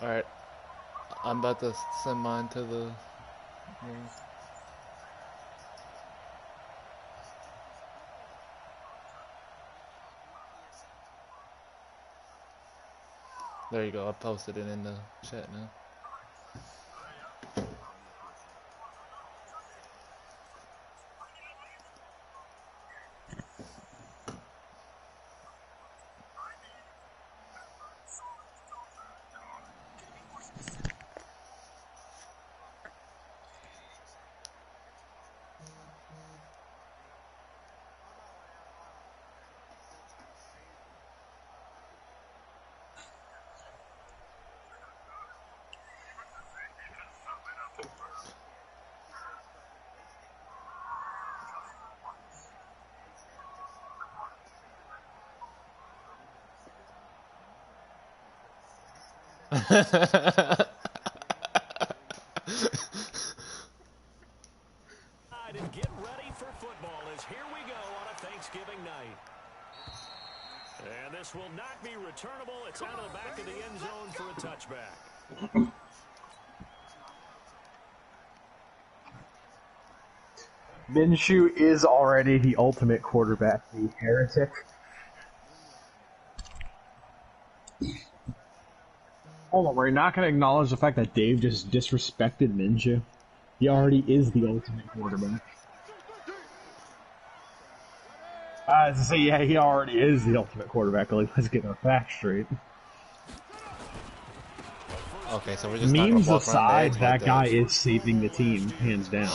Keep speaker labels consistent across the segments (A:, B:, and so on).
A: Alright, I'm about to send mine to the... There you go, I posted it in the chat now.
B: And get ready for football as here we go on a Thanksgiving night. And this will not be returnable. It's out of the back of the end zone for a touchback.
C: Minshew is already the ultimate quarterback, the heretic. Hold on, we're not going to acknowledge the fact that Dave just disrespected Minshew. He already is the ultimate quarterback. I was to say, yeah, he already is the ultimate quarterback. Like, let's get our facts straight.
A: Okay, so we're just
C: Memes
A: not gonna walk around the
C: aside,
A: edge
C: that
A: like
C: guy is saving the team, hands down.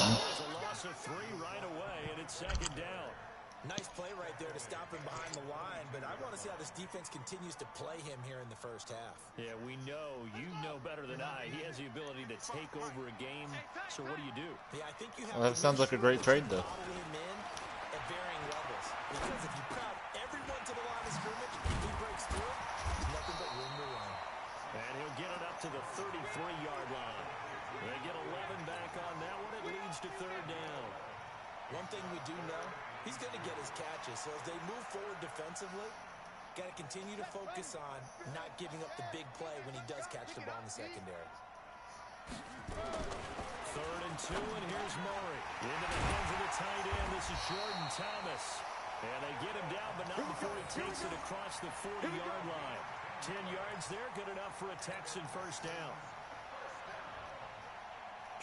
D: Nice play right there to stop him behind the line, but I want to see how this defense continues to play him here in the first half.
B: Yeah, we know. You know better than I. He has the ability to take over a game. So what do you do?
D: Yeah, I think you have
A: well, that sounds like a great trade, though.
D: him in at varying levels. Because if you crowd everyone to the line of scrimmage, he breaks through, nothing but room to run.
B: And he'll get it up to the 33-yard line. They get 11 back on that one. It leads to third down.
D: One thing we do know, he's going to get his catches. So as they move forward defensively, got to continue to focus on not giving up the big play when he does catch the ball in the secondary.
B: 3rd and 2, and here's Murray. Into the hands of the tight end. This is Jordan Thomas. And they get him down, but not before he takes it across the 40-yard line. 10 yards there, good enough for a Texan first down.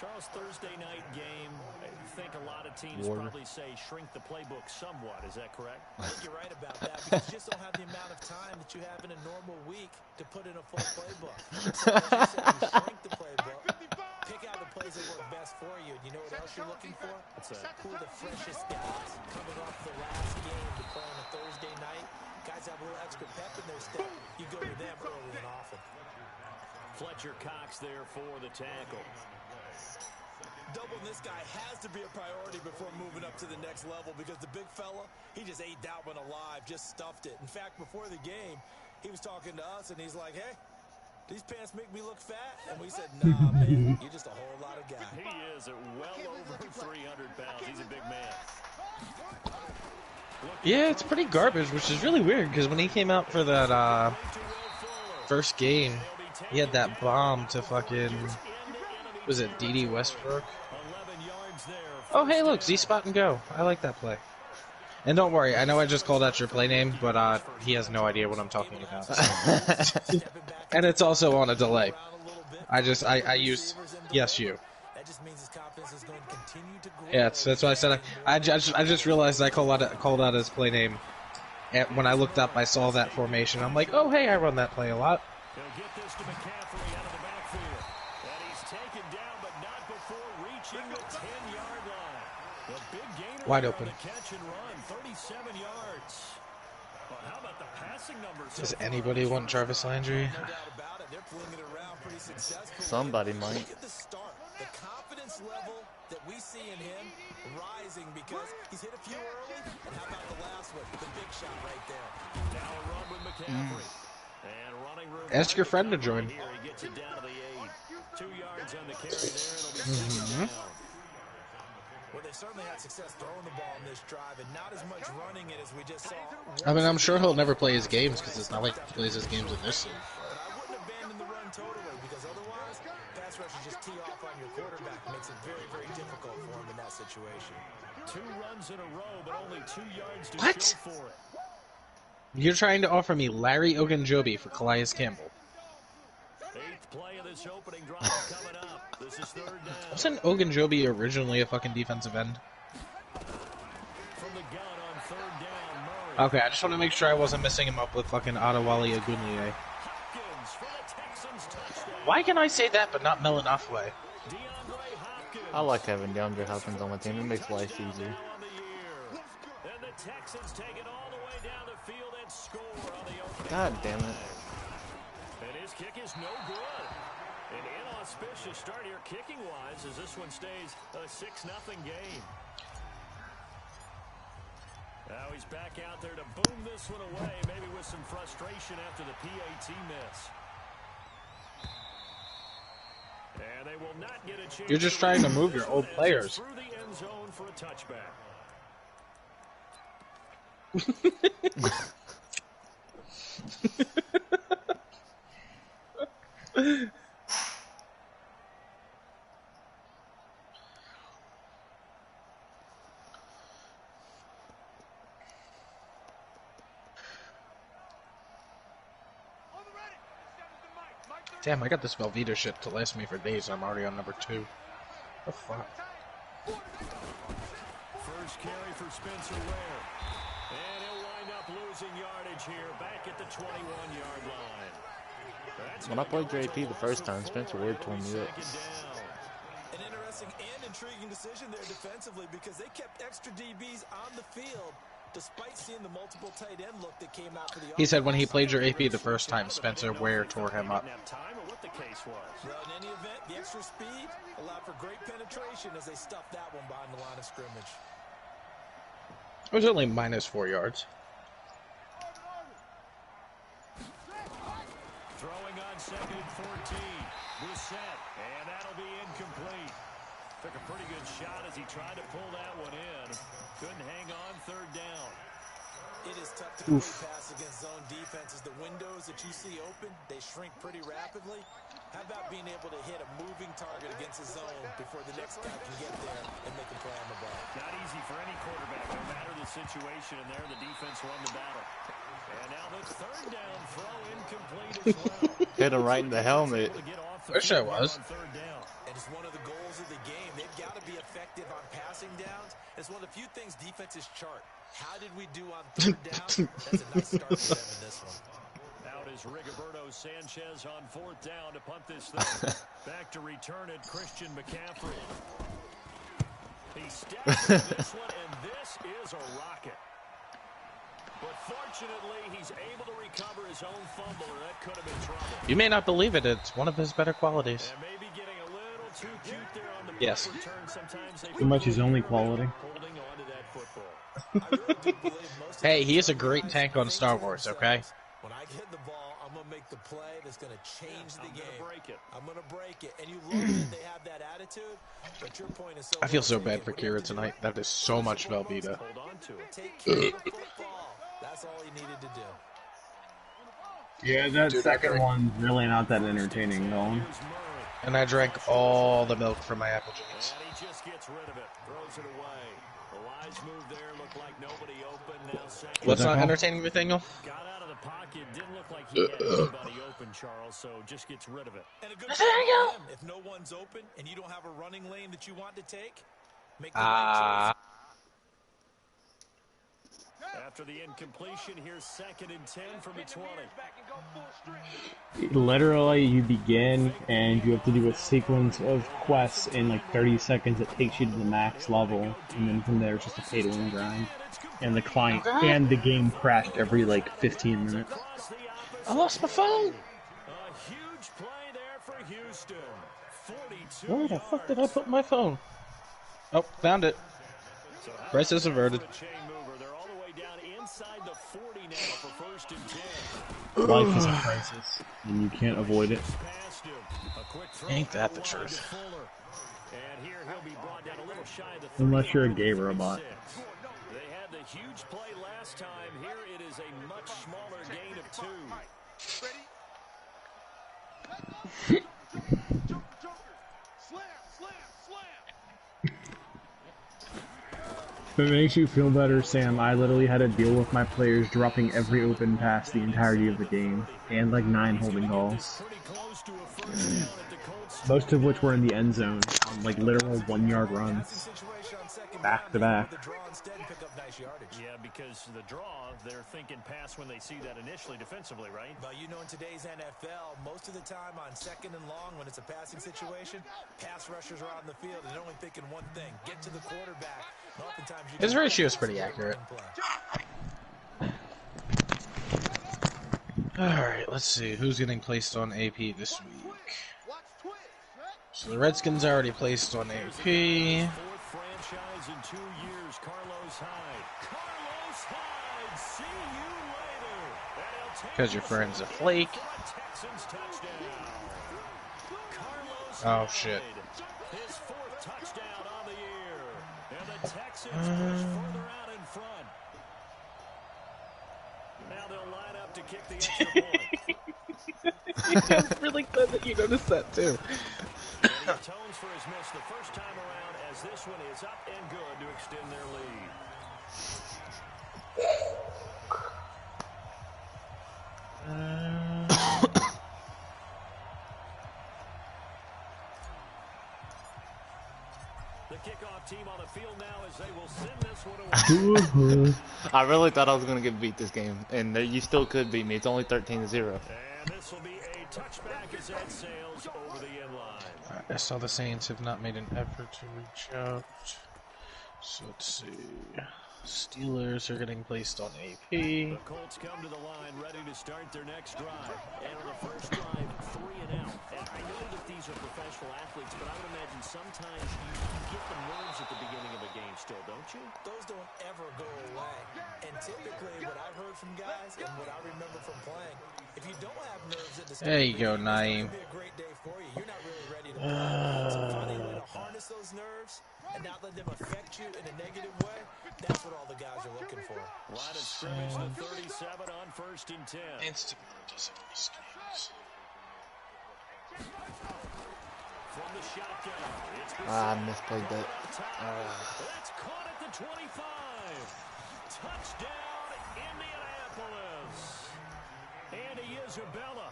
B: Charles, Thursday night game, I think a lot of teams probably say shrink the playbook somewhat. Is that correct?
D: I think you're right about that because you just don't have the amount of time that you have in a normal week to put in a full playbook. So as you said, you shrink the playbook, pick out the plays that work best for you. And you know what else you're looking for? Who are the freshest guys coming off the last game to play on a Thursday night? Guys have a little extra pep in their step. You go to them early and often.
B: Fletcher Cox there for the tackle.
D: Doubling this guy has to be a priority before moving up to the next level because the big fella, he just ate that one alive, just stuffed it. In fact, before the game, he was talking to us, and he's like, hey, these pants make me look fat? And we said, nah, man, you're just a whole lot of guy.
B: He is at well over 300 pounds. He's a big man.
E: Yeah, it's pretty garbage, which is really weird because when he came out for that first game, he had that bomb to fucking, was it D.D. Westbrook? Oh, hey, look, Z-Spot and Go. I like that play. And don't worry, I know I just called out your play name, but he has no idea what I'm talking about. So. And it's also on a delay. I used, yes, you. Yeah, that's why I said I just realized I called out his play name. And when I looked up, I saw that formation. I'm like, oh, hey, I run that play a lot. Wide open. Does anybody want Jarvis Landry?
A: Somebody might.
D: The confidence level that we see in him rising because he's hit a few early. And how about the last one? The big shot right there.
B: Now a run with McCaffrey. And running room.
E: Ask your friend to join.
B: Here he gets it down to the 8. 2 yards on the carry there. It'll be second down.
D: Well, they certainly had success throwing the ball in this drive and not as much running it as we just saw.
E: I mean, I'm sure he'll never play his games because it's not like he plays his games in this league.
D: But I wouldn't abandon the run totally because just tee off on your quarterback. Makes it very, very difficult for him in that situation.
B: 2 runs in a row, but only 2 yards to
E: What?
B: show for it.
E: You're trying to offer me Larry Ogunjobi for Calais Campbell.
B: 8th play of this opening drive coming up. This is 3rd down.
E: Wasn't Ogunjobi originally a fucking defensive end?
B: From the gun on 3rd down, Murray.
E: Okay, I just want to make sure I wasn't messing him up with fucking Adewale Ogunleye.
B: Hopkins for the Texans touchdown.
E: Why can I say that but not Melanofwe?
B: DeAndre Hopkins.
A: I like having DeAndre Hopkins on my team. It makes life easier.
B: On the year. And the Texans take it all the way down the field and score on the opening.
A: God damn it.
B: And his kick is no good. An inauspicious start here kicking-wise as this one stays a 6-0 game. Now he's back out there to boom this one away, maybe with some frustration after the PAT miss. And they will not get a chance.
E: You're just trying to move your old players.
B: Through the end zone for a touchback.
E: Damn, I got this Velveeta shit to last me for days. I'm already on number 2. The fuck?
B: First carry for Spencer Ware. And he'll wind up losing yardage here back at the 21-yard line.
A: When I played JP the first time, Spencer Ware tore me up.
D: An interesting and intriguing decision there defensively because they kept extra DBs on the field despite seeing the multiple tight end look that came out for the
E: He said when he played your AP the first time, Spencer Ware tore him up.
D: Well, in any event, the extra speed allowed for great penetration as they stuffed that one behind the line of scrimmage.
E: It was only minus 4 yards.
B: Throwing on 2nd and 14. Brissett, and that'll be incomplete. Took a pretty good shot as he tried to pull that one in. Couldn't hang on 3rd down.
D: It is tough to complete pass against zone defenses. The windows that you see open, they shrink pretty rapidly. How about being able to hit a moving target against a zone before the next guy can get there and make a play on the ball?
B: Not easy for any quarterback, no matter the situation, and there the defense won the battle. And now the 3rd down throw incomplete as well.
A: Hit him right in the helmet.
E: Wish I was.
D: And it's one of the goals of the game. They've got to be effective on passing downs. It's one of the few things defenses chart. How did we do on 3rd down? That's a nice start for them in this one.
B: Out is Rigoberto Sanchez on 4th down to punt this thing. Back to return it, Christian McCaffrey. He steps in this one, and this is a rocket. But fortunately, he's able to recover his own fumble, or that could have been trouble.
E: You may not believe it, it's one of his better qualities.
B: And maybe getting a little too cute there on the
E: Yes.
B: return. Sometimes they
C: Pretty much his only quality.
B: holding on to that football.
D: I really do believe most of
E: Hey,
D: the
E: he is a
D: guys
E: great tank on Star Wars, okay?
D: When I get the ball, I'm going to make the play that's going to change the game.
B: Break it.
D: I'm going to break it. And you love that they have that attitude, but your point is so
E: I feel so
D: well
E: bad
D: taken.
E: for
D: What you
E: Kira
D: have to do,
E: tonight. That is so much Velveeta.
B: Hold on to it.
D: take care of the football. That's all he needed to do.
C: Yeah, that
E: Dude,
C: second
E: I-
C: one's really not that entertaining, though.
B: Here's Murray.
E: And I drank all the milk from my apple juice.
B: And he just gets rid of it. Throws it away. The wise move there. Looked like nobody open. Now second.
E: What's
C: that
E: not
C: call?
E: entertaining, Nathaniel?
B: Got out of the pocket. Didn't look like he had anybody open, Charles, so just gets rid of it.
D: And a good play for him. If no one's open and you don't have a running lane that you want to take, make the right choice.
B: After the incompletion, here's 2nd and 10 from the 20.
C: Literally, you begin and you have to do a sequence of quests in like 30 seconds that takes you to the max level, and then from there it's just a pay-to-win grind. And the client and the game crashed every like 15 minutes.
E: I lost my phone!
B: A huge play there for Houston. 42
E: Where the fuck did I put my phone? Oh, found it. Crisis averted.
B: Chain mover. They're all the way down inside the 40 now for 1st and 10.
C: Life is a crisis, and you can't avoid it.
B: Past him. A quick throw
E: Ain't that
B: out
E: the
B: wide
E: truth.
B: to Fuller. And here he'll be brought down a little shy of the 30.
C: Unless you're a gay robot.
B: They had the huge play last time. Here it is a much smaller gain of 2.
C: it makes you feel better, Sam, I literally had to deal with my players dropping every open pass the entirety of the game, and like 9 holding calls. Most of which were in the end zone, on like literal 1-yard runs. Back to back.
B: Yeah, because the draw, they're thinking pass when they see that initially defensively, right?
D: But you know, in today's NFL, most of the time on 2nd and long, when it's a passing situation, pass rushers are out in the field and they're only thinking one thing: get to the quarterback. And oftentimes
E: His ratio is pretty accurate. Alright, let's see. Who's getting placed on AP this week? So the Redskins are already placed on AP.
B: Fourth franchise in 2 years, Carlos Hyde. Carlos Hyde, see you later.
E: Because your friend's a flake. Oh, shit.
B: His 4th touchdown on the year. And the Texans push further out in front. Now they'll line up to kick the extra point.
E: I'm really glad that you noticed that, too.
B: And he atones for his miss the first time around, as this one is up and good to extend their lead. The kickoff team on the field now as they will send this one away.
A: I really thought I was gonna get beat this game, and you still could beat me. It's only 13-0.
B: And this will be a touchback as that sails over the end line.
E: I saw the Saints have not made an effort to reach out. So let's see. Steelers are getting placed on AP.
B: The Colts come to the line ready to start their next drive. And on the first drive, 3 and out. And I know that these are professional athletes, but I would imagine sometimes you get the nerves at the beginning of a game still, don't you?
D: Those don't ever go away. And typically, what I've heard from guys and what I remember from playing, if you don't have nerves at the start,
E: There you go, Naeem.
D: it's going to be a great day for you. You're not really ready to play. So finding a way to harness those nerves and not let them affect you in a negative way, that's what all the guys are looking for.
B: Line of scrimmage to 37 on 1st and 10. From the shotgun, it's
A: I misplayed that.
B: That's caught at the 25. Touchdown, Indianapolis. Andy Isabella,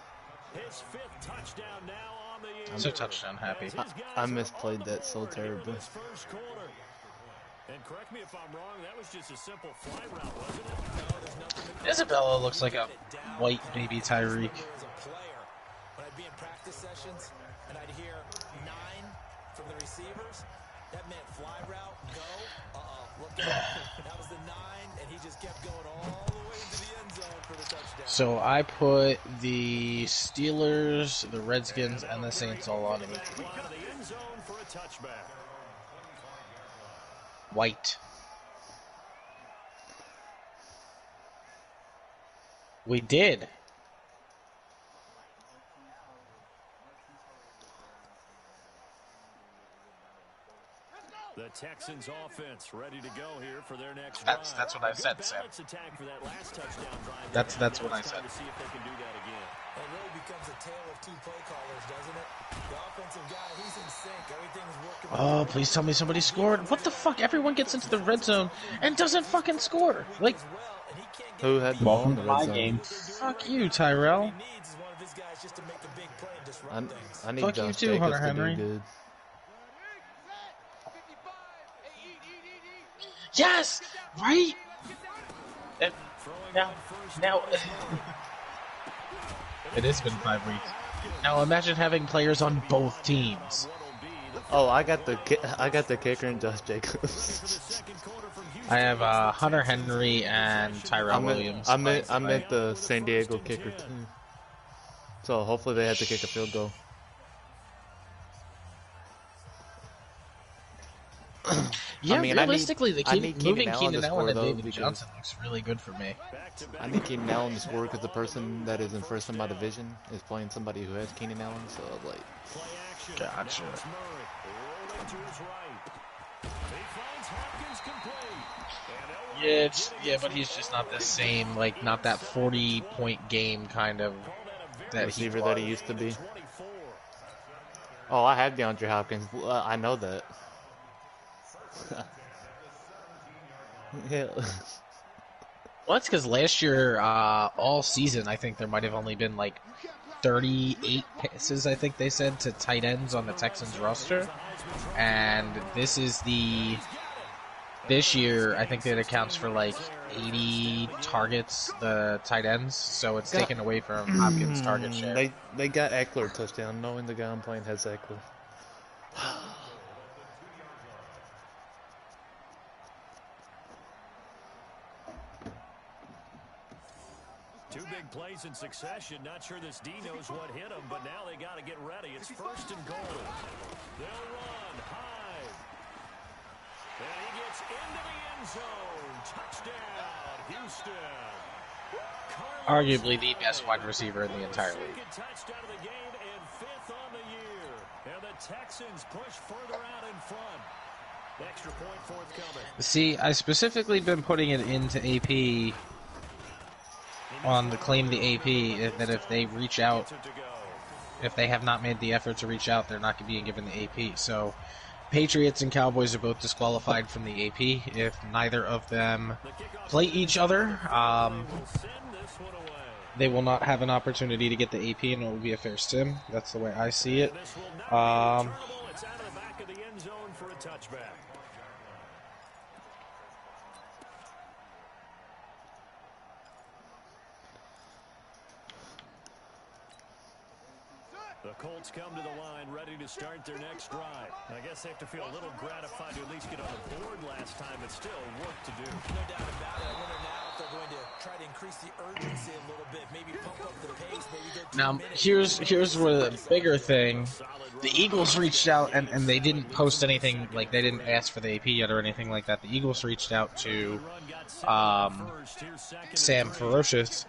B: his 5th touchdown now on the year.
E: I'm so touchdown happy.
A: I misplayed that so terribly.
B: First quarter. And correct me if I'm wrong, that was just a simple fly route, wasn't it?
E: Isabella looks like a white baby Tyreek.
D: As a player, when I'd be in practice sessions and I'd hear 9 from the receivers, that meant fly route, go, look out. That was the 9, and he just kept going all the way into the end zone for the touchdown.
E: So I put the Steelers, the Redskins, and the Saints all on AP.
B: The end zone for a touchback.
E: White. We did.
B: The Texans offense ready to go here for their next
E: That's
B: drive.
E: what I said, Sam.
B: Balanced attack for that last touchdown drive.
E: That's what I said.
B: To see if they can do that again.
D: It really becomes a tale of 2 play callers, doesn't it? The offensive guy, he's in sync. Everything's working.
E: Oh, please tell me somebody scored. What the fuck? Everyone gets into the red zone and doesn't fucking score. Like,
A: Who had the ball in the red
C: My
A: zone?
C: game.
E: fuck you, Tyrell.
A: I need
E: Fuck you
A: Josh
E: too,
A: Jacobs
E: Hunter
A: to
E: Henry.
A: do good.
E: Yes! Right? Now, it has been 5 weeks. Now imagine having players on both teams.
A: Oh, I got the kicker and Josh Jacobs.
E: I have Hunter Henry and Tyrell Williams.
A: I meant the San Diego kicker too. So hopefully they had to kick a field goal.
E: Yeah,
A: I mean,
E: realistically, they
A: I need
E: keep moving
A: Keenan
E: Keenan Allen and
A: though,
E: David
A: because
E: Johnson looks really good for me.
A: I need Keenan Allen to score because the person that is in first in my division is playing somebody who has Keenan Allen. So like,
E: Gotcha. Yeah, but he's just not the same, like, not that 40-point game kind of that
A: receiver that he used to be. Oh, I have DeAndre Hopkins. I know that. Yeah.
E: Well, that's because last year, all season, I think there might have only been like 38 passes, I think they said, to tight ends on the Texans roster. And this year, I think that accounts for like 80 targets, the tight ends, so it's taken away from Hopkins' target share.
A: They got Eckler a touchdown, knowing the guy I'm playing has Eckler.
B: Two big plays in succession. Not sure this D knows what hit him, but now they got to get ready. It's 1st and goal. They'll run high. And he gets into the end zone. Touchdown, Houston.
E: Arguably the best wide receiver in the entire league.
B: Touchdown of the game and 5th on the year. And the Texans push further out in front. Extra point forthcoming.
E: See, I specifically been putting it into AP on the claim the AP that if they reach out, if they have not made the effort to reach out, they're not being given the AP. So Patriots and Cowboys are both disqualified from the AP if neither of them play each other. They will not have an opportunity to get the AP, and it will be a fair sim. That's the way I see it.
B: It's out of the back of the end zone for a touchback. The Colts come to the line, ready to start their next drive. I guess they have to feel a little gratified to at least get on the board last time, but still work to do.
D: No doubt about it. I wonder now if they're going to try to increase the urgency a little bit, maybe pump up the pace, maybe go 2
E: Now,
D: minutes.
E: here's where the bigger thing. The Eagles reached out, and they didn't post anything, like they didn't ask for the AP yet or anything like that. The Eagles reached out to Sam Ferocious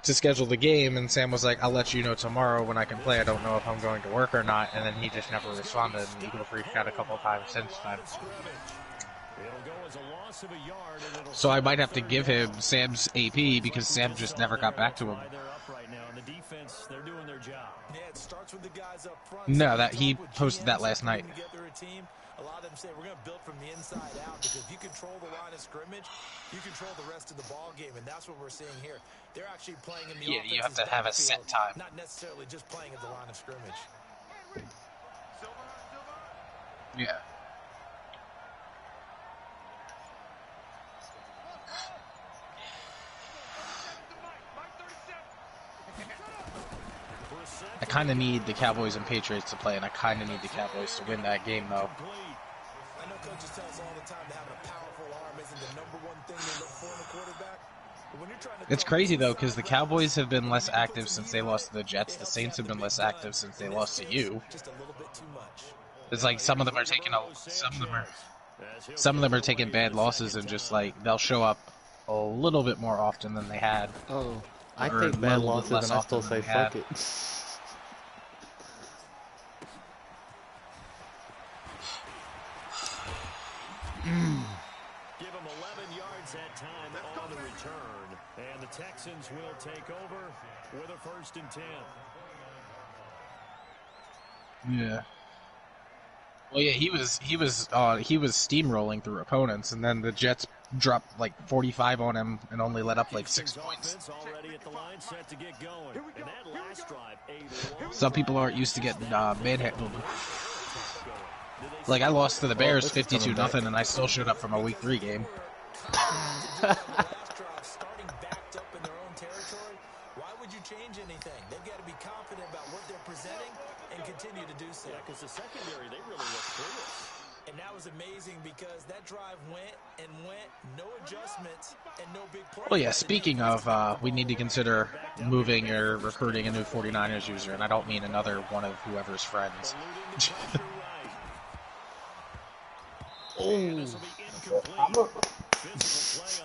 E: to schedule the game, and Sam was like, I'll let you know tomorrow when I can play. I don't know if I'm going to work or not, and then he just never responded, and the Eagles reached out a couple of times since then. So I might have to give him Sam's AP because Sam just never got back to him. No, that he posted that last night.
D: A lot of them say we're going to build from the inside out because if you control the line of scrimmage, you control the rest of the ball game, and that's what we're seeing here. They're actually playing in the
E: you have to have a set time.
D: Not necessarily just playing at the line of scrimmage.
E: Yeah. I kind of need the Cowboys and Patriots to play, and I kind of need the Cowboys to win that game, though.
D: I know coaches tell us all the time that having a powerful arm isn't the #1 thing they look for in a quarterback. But when you're trying to
E: It's crazy, though, because the Cowboys have been less active since they lost to the Jets. The Saints have been less active since they lost to you.
D: Just a little bit too much.
E: It's like some of them are taking taking bad losses and just like they'll show up a little bit more often than they had.
A: Oh, I
E: Or
A: take
E: a
A: bad
E: little bit
A: losses
E: less
A: and I still
E: often
A: say
E: than they
A: fuck
E: had.
A: it.
B: Give them 11 yards that time on the return. And the Texans will take over with a 1st and 10.
E: Yeah. Well, yeah, he was steamrolling through opponents, and then the Jets dropped like 45 on him and only let up like 6 points.
B: Already at the line, set to get going. And that last drive,
E: Some people aren't used to getting manhandled. Like I lost to the Bears 52-0, and I still showed up from a Week 3 game.
D: Starting backed up in their own territory, why would you change anything? They've got to be confident about what they're presenting and continue to do so.
B: Yeah, because the secondary, they really look clueless.
D: And that was amazing because that drive went, no adjustments, and no big play.
E: Well, yeah, speaking of, we need to consider moving or recruiting a new 49ers user, and I don't mean another one of whoever's friends.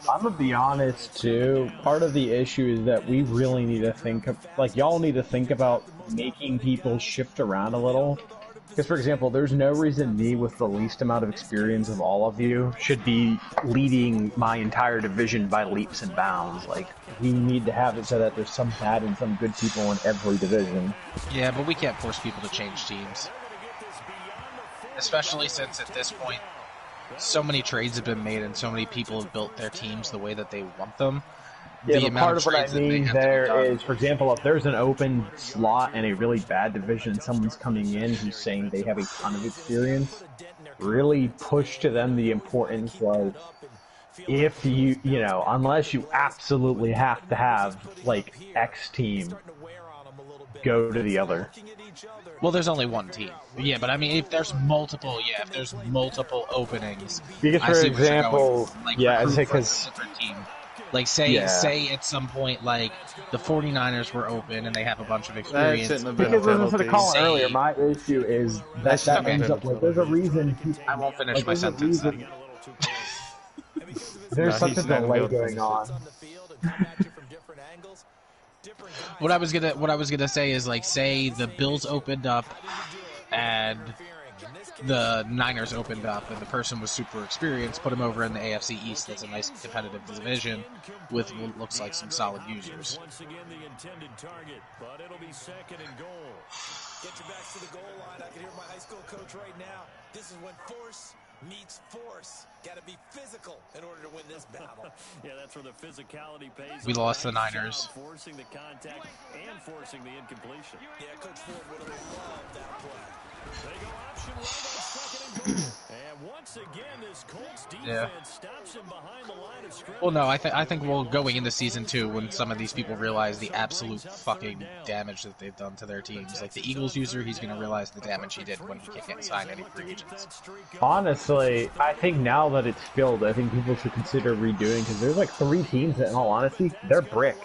C: I'm gonna be honest too. Part of the issue is that we really need to think of, like, y'all need to think about making people shift around a little. Because, for example, there's no reason me with the least amount of experience of all of you should be leading my entire division by leaps and bounds. Like, we need to have it so that there's some bad and some good people in every division.
E: Yeah, but we can't force people to change teams. Especially since at this point, so many trades have been made and so many people have built their teams the way that they want them.
C: Yeah,
E: The
C: but
E: amount
C: part of what I
E: trades that they
C: mean
E: have to be
C: there
E: done.
C: is, for example, if there's an open slot in a really bad division, someone's coming in who's saying they have a ton of experience, really push to them the importance of, if you know, unless you absolutely have to have, like, X team, go to the other.
E: Well, there's only one team. Yeah, but I mean, if there's multiple openings,
C: Because,
E: I
C: for
E: see what you're going
C: example,
E: for. Like,
C: yeah,
E: recruit from a
C: because,
E: different team. Like, say
C: yeah.
E: at some point, like, the 49ers were open and they have a bunch of
A: That
E: experience.
A: shouldn't have been a
C: Because as I said to
A: penalty.
C: Colin earlier, my issue is
A: That
C: that
A: shouldn't have
C: ends
A: been a
C: up like there's a
A: penalty.
C: reason people,
E: I won't finish
C: like
E: my
C: there's a
E: sentence then.
C: reason there's
A: No,
C: such a
A: he's not gonna be
C: delay
A: able to
C: going
A: finish
C: on.
E: What I was gonna say is, like, say the Bills opened up and the Niners opened up and the person was super experienced, put him over in the AFC East. That's a nice competitive division with what looks like some solid users.
B: Once again, the intended target, but it'll be second and goal.
D: Get your backs to the goal line. I can hear my high school coach right now. This is when force meets force. Got to be physical in order to win this battle.
B: Yeah, that's where the physicality pays.
E: We lost the Niners.
B: Forcing the contact and forcing the incompletion.
D: Yeah, Coach Ford would have loved that play.
B: They go option right on second and goal. And once again, this Colts defense stops him behind the line of scrimmage.
E: Well, no, I think we'll going into season 2 when some of these people realize the absolute fucking damage that they've done to their teams. Like the Eagles user, he's going to realize the damage he did when he can't sign any free agents.
C: Honestly, I think now that it's filled, I think people should consider redoing, because there's like 3 teams that, in all honesty, they're bricked.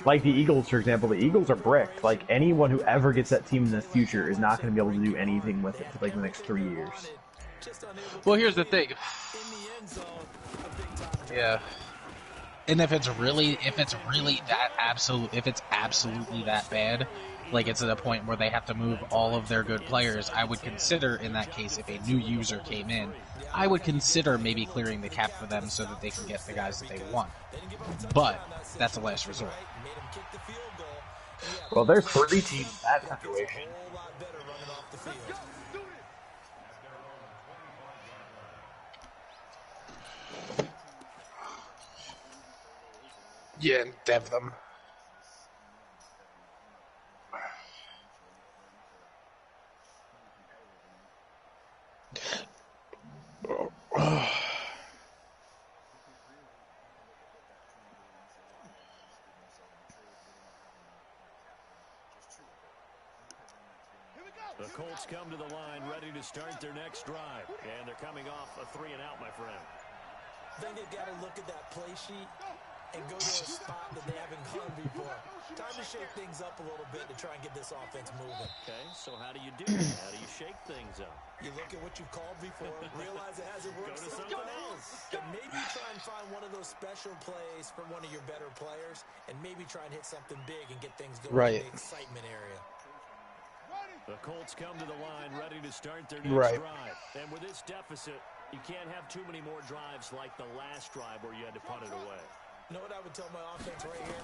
C: Like the Eagles, for example, the Eagles are bricked. Like anyone who ever gets that team in the future is not going to be able to do anything with it for like the next 3 years.
E: Well, here's the thing. Yeah. And if it's absolutely that bad, like it's at a point where they have to move all of their good players, I would consider in that case, if a new user came in, I would consider maybe clearing the cap for them so that they can get the guys that they want. But that's a last resort.
C: Well, there's 3 teams in that situation.
E: Yeah, and dev them.
B: The Colts come to the line ready to start their next drive. And they're coming off a 3-and-out, my friend.
D: I think they've got to look at that play sheet and go to a spot that they haven't gone before. Time to shake things up a little bit to try and get this offense moving.
B: Okay, so how do you do that? How do you shake things up?
D: You look at what you've called before, realize it hasn't worked,
B: Go to
D: something else. And maybe try and find one of those special plays from one of your better players, and maybe try and hit something big and get things going in the excitement area.
B: The Colts come to the line ready to start their next drive. And with this deficit, you can't have too many more drives like the last drive where you had to punt it away.
D: You know what I would tell my offense right here?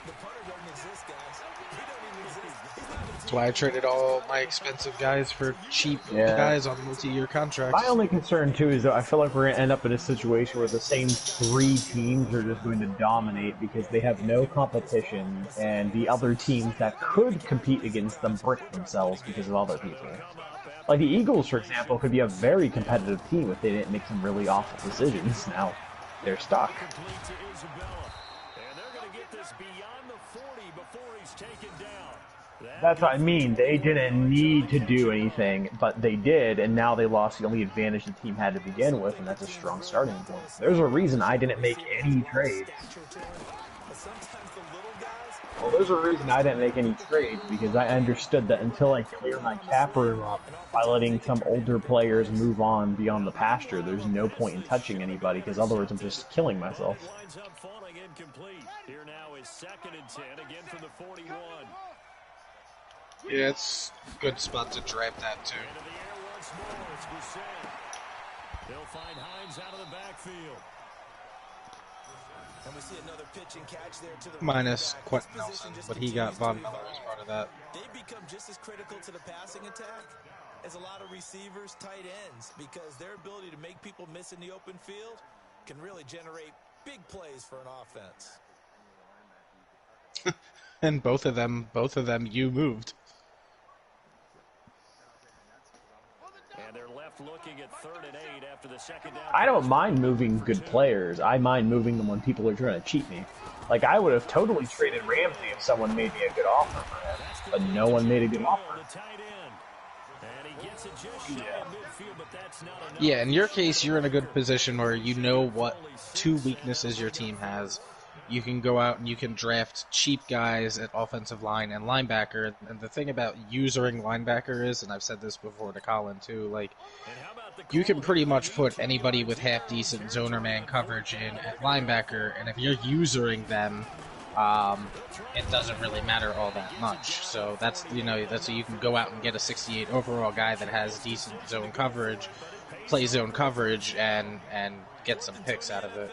D: The punter doesn't exist, guys. He doesn't even exist.
E: That's why I traded all my expensive guys for cheap guys on multi-year contracts.
C: My only concern, too, is that I feel like we're going to end up in a situation where the same 3 teams are just going to dominate because they have no competition, and the other teams that could compete against them brick themselves because of other people. Like the Eagles, for example, could be a very competitive team if they didn't make some really awful decisions. Now, they're stuck. That's what I mean. They didn't need to do anything, but they did, and now they lost the only advantage the team had to begin with, and that's a strong starting point. There's a reason I didn't make any trades. Well, there's a reason I didn't make any trades, because I understood that until I clear my cap room up by letting some older players move on beyond the pasture, there's no point in touching anybody, because otherwise I'm just killing myself.
B: Here now is 2nd and 10, again from the 41.
E: Yeah, it's a good spot to draft that too.
B: They'll find Hines out of the backfield.
D: And we see another pitch and catch there to the
E: minus Quentin Nelson, but he got Von Miller as part of that.
D: They become just as critical to the passing attack is a lot of receivers, tight ends, because their ability to make people miss in the open field can really generate big plays for an offense.
E: And both of them, you moved.
B: And they're left looking at 3rd and 8 after the second down.
C: I don't mind moving good players. I mind moving them when people are trying to cheat me. Like, I would have totally traded Ramsey if someone made me a good offer for him, but no one made a good offer.
E: Yeah, in your case, you're in a good position where you know what 2 weaknesses your team has. You can go out and you can draft cheap guys at offensive line and linebacker. And the thing about usering linebacker is, and I've said this before to Colin too, like, you can pretty much put anybody with half-decent zone or man coverage in at linebacker, and if you're usering them, it doesn't really matter all that much. So that's, so you can go out and get a 68 overall guy that has decent zone coverage, play zone coverage, and get some picks out of it.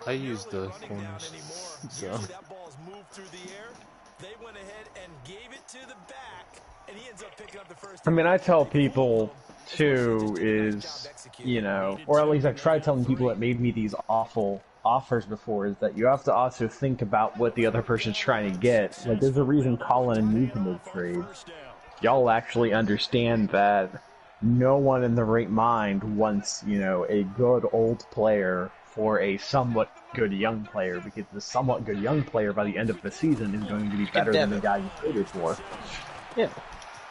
A: I use the corners. So.
C: I mean, I tell people too is, or at least I try telling people that made me these awful offers before, is that you have to also think about what the other person's trying to get. Like, there's a reason Colin and you can make trades. Y'all actually understand that no one in the right mind wants, a good old player for a somewhat good young player, because the somewhat good young player by the end of the season is going to be better than the guy you traded for.
E: Yeah.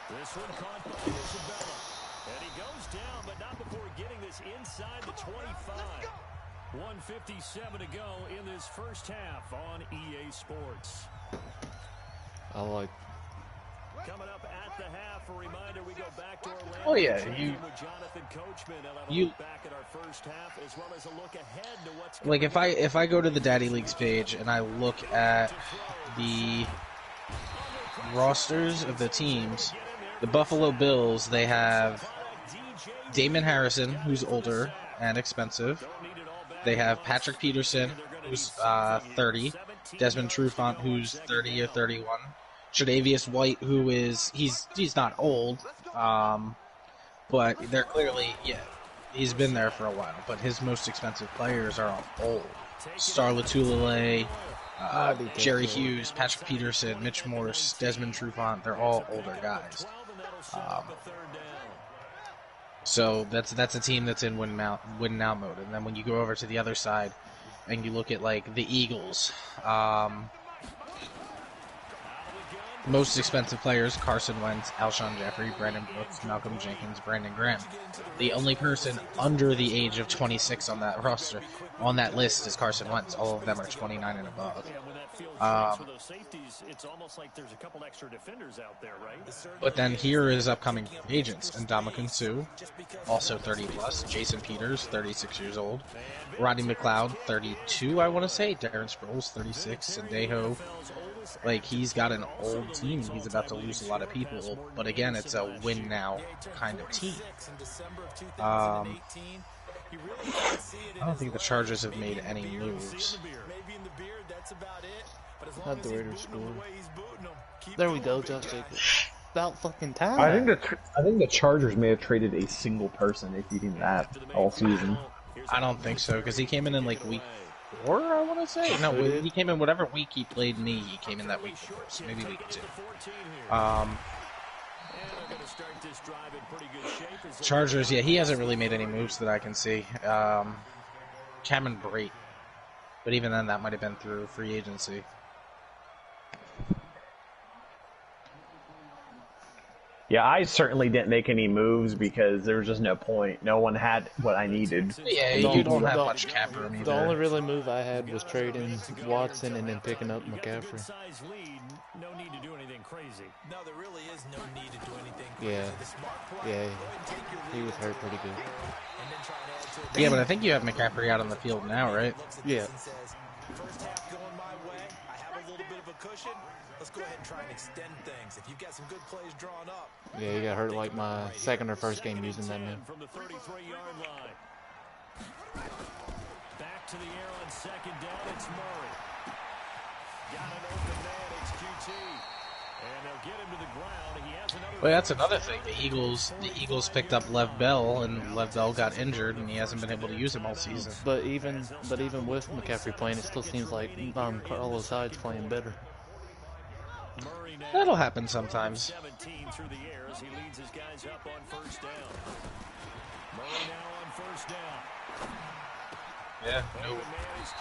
B: This one caught by Isabella. And he goes down, but not before getting this inside the 25. 1:57 to go in this first half on EA Sports.
A: I like.
B: Coming up at the half, a reminder, we go back to Orlando.
E: Oh yeah,
B: with Jonathan Coachman. And have a look back at our first half, as well as a look ahead to what's
E: like if I go to the Daddy Leagues page and I look at the rosters of the teams, the Buffalo Bills, they have Damon Harrison, who's older and expensive. They have Patrick Peterson, who's 30. Desmond Trufant, who's 30 or 31. Tre'Davious White, who is he's not old, but they're clearly he's been there for a while. But his most expensive players are all old. Star Lotulelei, Jerry Hughes, Patrick Peterson, Mitch Morse, Desmond Trufant, they're all older guys. So that's a team that's in win now mode. And then when you go over to the other side and you look at like the Eagles, most expensive players: Carson Wentz, Alshon Jeffrey, Brandon Brooks, Malcolm Jenkins, Brandon Graham. The only person under the age of 26 on that roster, on that list, is Carson Wentz. All of them are 29 and above. But then here is upcoming agents: Ndamukong Suh, also 30 plus; Jason Peters, 36 years old; Rodney McLeod, 32, I want to say; Darren Sproles, 36; and Deho. Like, he's got an old team. He's about to lose a lot of people. But again, it's a win now kind of team. I don't think the Chargers have made any moves.
A: Not the Raiders score. There we go, Josh Jacobs. About fucking time.
C: I think the Chargers may have traded a single person, if even that, all season.
E: I don't think so, because he came in like week 4, I want to say. No, he came in whatever week he played me. He came in that week before, so maybe week 2. Chargers, yeah, he hasn't really made any moves that I can see. Cameron Brate, but even then, that might have been through free agency.
C: Yeah, I certainly didn't make any moves because there was just no point. No one had what I needed.
E: Yeah, you don't have much cap room either.
A: The only really move I had was trading Watson and then picking up McCaffrey.
B: No need to do anything crazy.
D: No, there really is no need to do anything
A: crazy. Yeah, he was hurt pretty good.
E: Yeah, but I think you have McCaffrey out on the field now, right?
A: Yeah.
D: First half going my way. I have a little bit of a cushion. Let's go ahead and try and extend things. If you've got some good plays drawn up.
A: Yeah, he got hurt like my second or first game using that man.
B: From the 33-yard line. Back to the air on second down. It's Murray. Got an open man. It's QT.
E: Well, that's another thing. The Eagles picked up Lev Bell, and Lev Bell got injured, and he hasn't been able to use him all season.
A: But even with McCaffrey playing, it still seems like Carlos Hyde's playing better.
E: That'll happen sometimes.
B: 17 through the air as he leads his guys up on first down. Murray now on first down.
E: Yeah, no,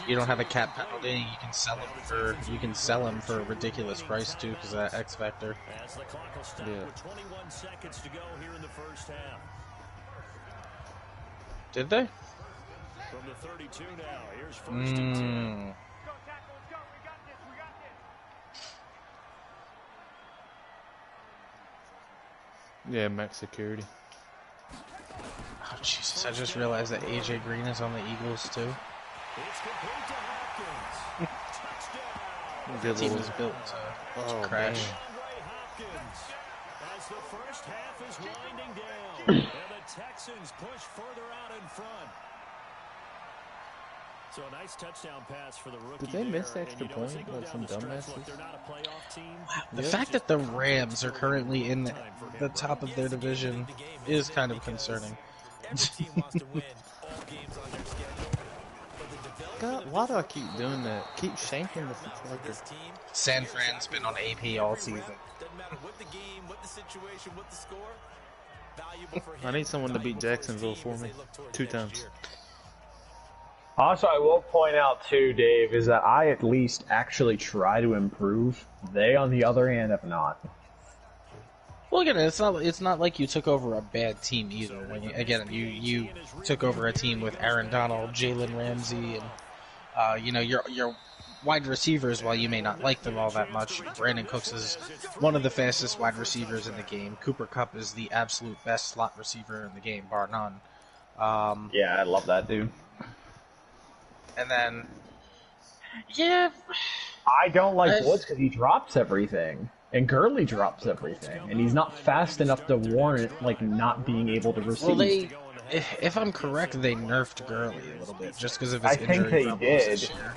E: you don't have a cap penalty. You can sell him for a ridiculous price too, because of that X factor.
B: As the clock will stop with 21 seconds to go here in the first half.
E: Did they?
B: From the 32 now, here's first and 10.
A: Yeah, max security.
E: Oh Jesus! I just realized that AJ Green is on the Eagles too.
B: It's complete to Hopkins. Touchdown.
E: The team is built to crash.
A: Man.
B: Hopkins, as the first half is winding down, and the Texans push further out in front. So a nice touchdown pass for the rookie.
A: Did they miss the
B: there,
A: extra
B: and you know, as they
A: point?
B: go
A: Like
B: down
A: some
B: the
A: dumbasses?
B: stretch, look, they're not a playoff team.
E: The fact that the Rams are currently in the top of their division is kind of concerning.
D: Every team wants to win all games on their schedule. But the development
A: God, why do I keep doing that? Keep shanking the
D: this
A: flicker.
D: team,
E: San Fran's been on AP all season.
D: doesn't matter what the game, what the situation, what the score. Valuable for him.
A: I need someone to beat
D: valuable for his
A: Jacksonville
D: team
A: for
D: as
A: me.
D: they look towards
A: 2
D: next
A: times.
D: year.
C: Also, I will point out too, Dave, is that I at least actually try to improve. They, on the other hand, have not.
E: Well, again, it's not like you took over a bad team either. When you took over a team with Aaron Donald, Jalen Ramsey, and your wide receivers. While you may not like them all that much, Brandon Cooks is one of the fastest wide receivers in the game. Cooper Kupp is the absolute best slot receiver in the game, bar none.
C: Yeah, I love that dude.
E: And then, yeah,
C: I don't like Woods because he drops everything. And Gurley drops everything. And he's not fast enough to warrant, like, not being able to receive.
E: well, if I'm correct, they nerfed Gurley a little bit just because of his
C: I
E: injury
C: think they
E: problems
C: did.
E: this year.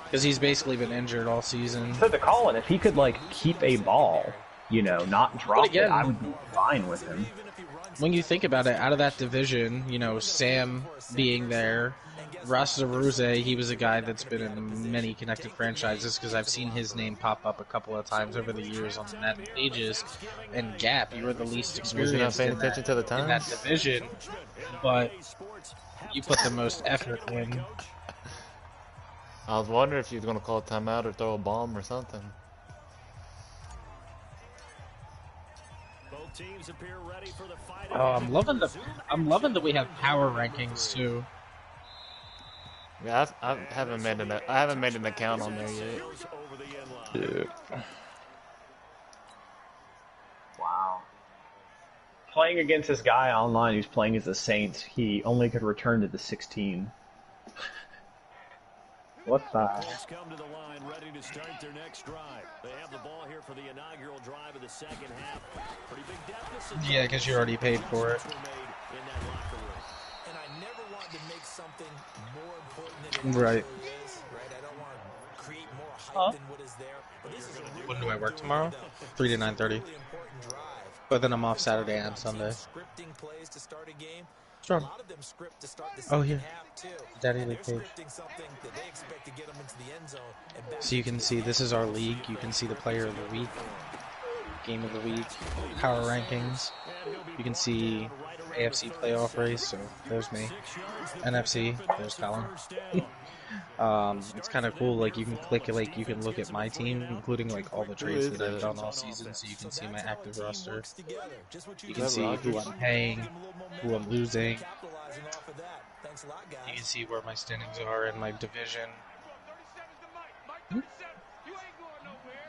E: Because he's basically been injured all season.
C: So to Colin, if he could, like, keep a ball, you know, not drop
E: again,
C: it, I would be fine with him.
E: When you think about it, out of that division, you know, Sam being there, Russ Zaruzze, he was a guy that's been in many connected franchises because I've seen his name pop up a couple of times over the years on the Madden pages. And Gap, you were the least experienced
A: paying attention to the
E: in that
A: times?
E: division, but you put the most effort in.
A: I was wondering if you was gonna call a timeout or throw a bomb or something.
B: Both teams appear ready for the fight.
E: Oh, I'm loving that we have power rankings too.
A: Yeah, I haven't made an account on there yet.
B: Over the end line.
C: Yeah. Wow. Playing against this guy online who's playing as the Saints, he only could return to the 16. What the?
B: Let's come to the line, ready to start their next drive. They have the ball here for the inaugural drive of the second half. Pretty big deficit.
E: Yeah, because you already paid for it.
B: In that locker room.
D: And I never want to make something more important than it
E: Right.
D: actually is. Right? I don't want to create more hype than what is there. But this is a
E: When do I work tomorrow? 3 to 9:30.
D: really important drive.
E: But then I'm off Saturday and Sunday.
D: Scripting plays to start a game. A
E: Strong.
D: lot of them script to start the
E: Oh,
D: second
E: yeah.
D: half too.
E: Daddy
D: And
E: League
D: they're
E: page.
D: scripting something that they expect to get them into the end zone. And back
E: So you can see this is our league. You can see the player of the week, game of the week, power rankings. You can see AFC playoff race. So there's me. NFC. There's Colin. It's kind of cool. Like you can click, like you can look at my team, including like all the trades that I've done all season. So you can see my active roster. You can see who I'm paying, who I'm losing.
D: capitalizing off of that. Thanks a lot, guys.
E: You can see where my standings are in my division.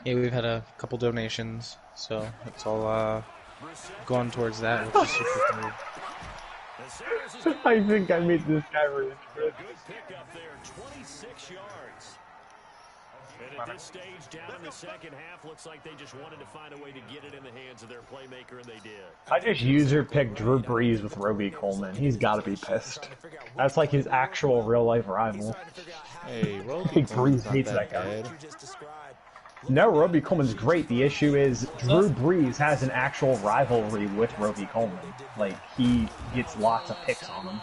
E: Yeah, we've had a couple donations, so it's all going towards that, which is super cool.
C: I think I made this guy really
B: Good pick up there, 26 yards. And at this stage, down in the second half, looks like they just wanted to find a way to get it in the hands of their playmaker, and they did.
C: I just user picked Drew Brees with Roby Coleman. He's got to be pissed. That's like his actual real life rival.
A: Hey,
C: Big
A: Roby
C: Brees hates that guy.
A: bad.
D: You just described.
C: No, Roby Coleman's great. The issue is Drew Brees has an actual rivalry with Roby Coleman. Like, he gets lots of picks on him.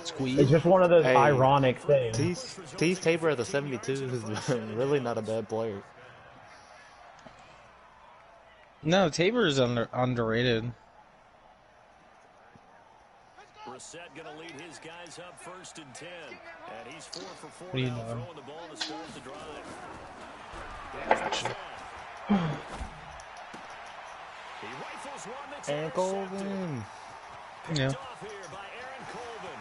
E: Squeeze.
C: It's just one of those
A: Hey,
C: ironic things.
A: Tease Tabor at the 72 is really not a bad player.
E: No, Tabor is underrated.
B: Brissett gonna lead his guys up 1st and 10, and he's 4 for 4
E: What are you
B: now,
E: doing?
B: throwing the ball to start the drive. He rifles one that's
A: And
B: intercepted.
A: Golden.
E: Yeah.
B: Off here by Aaron Colvin.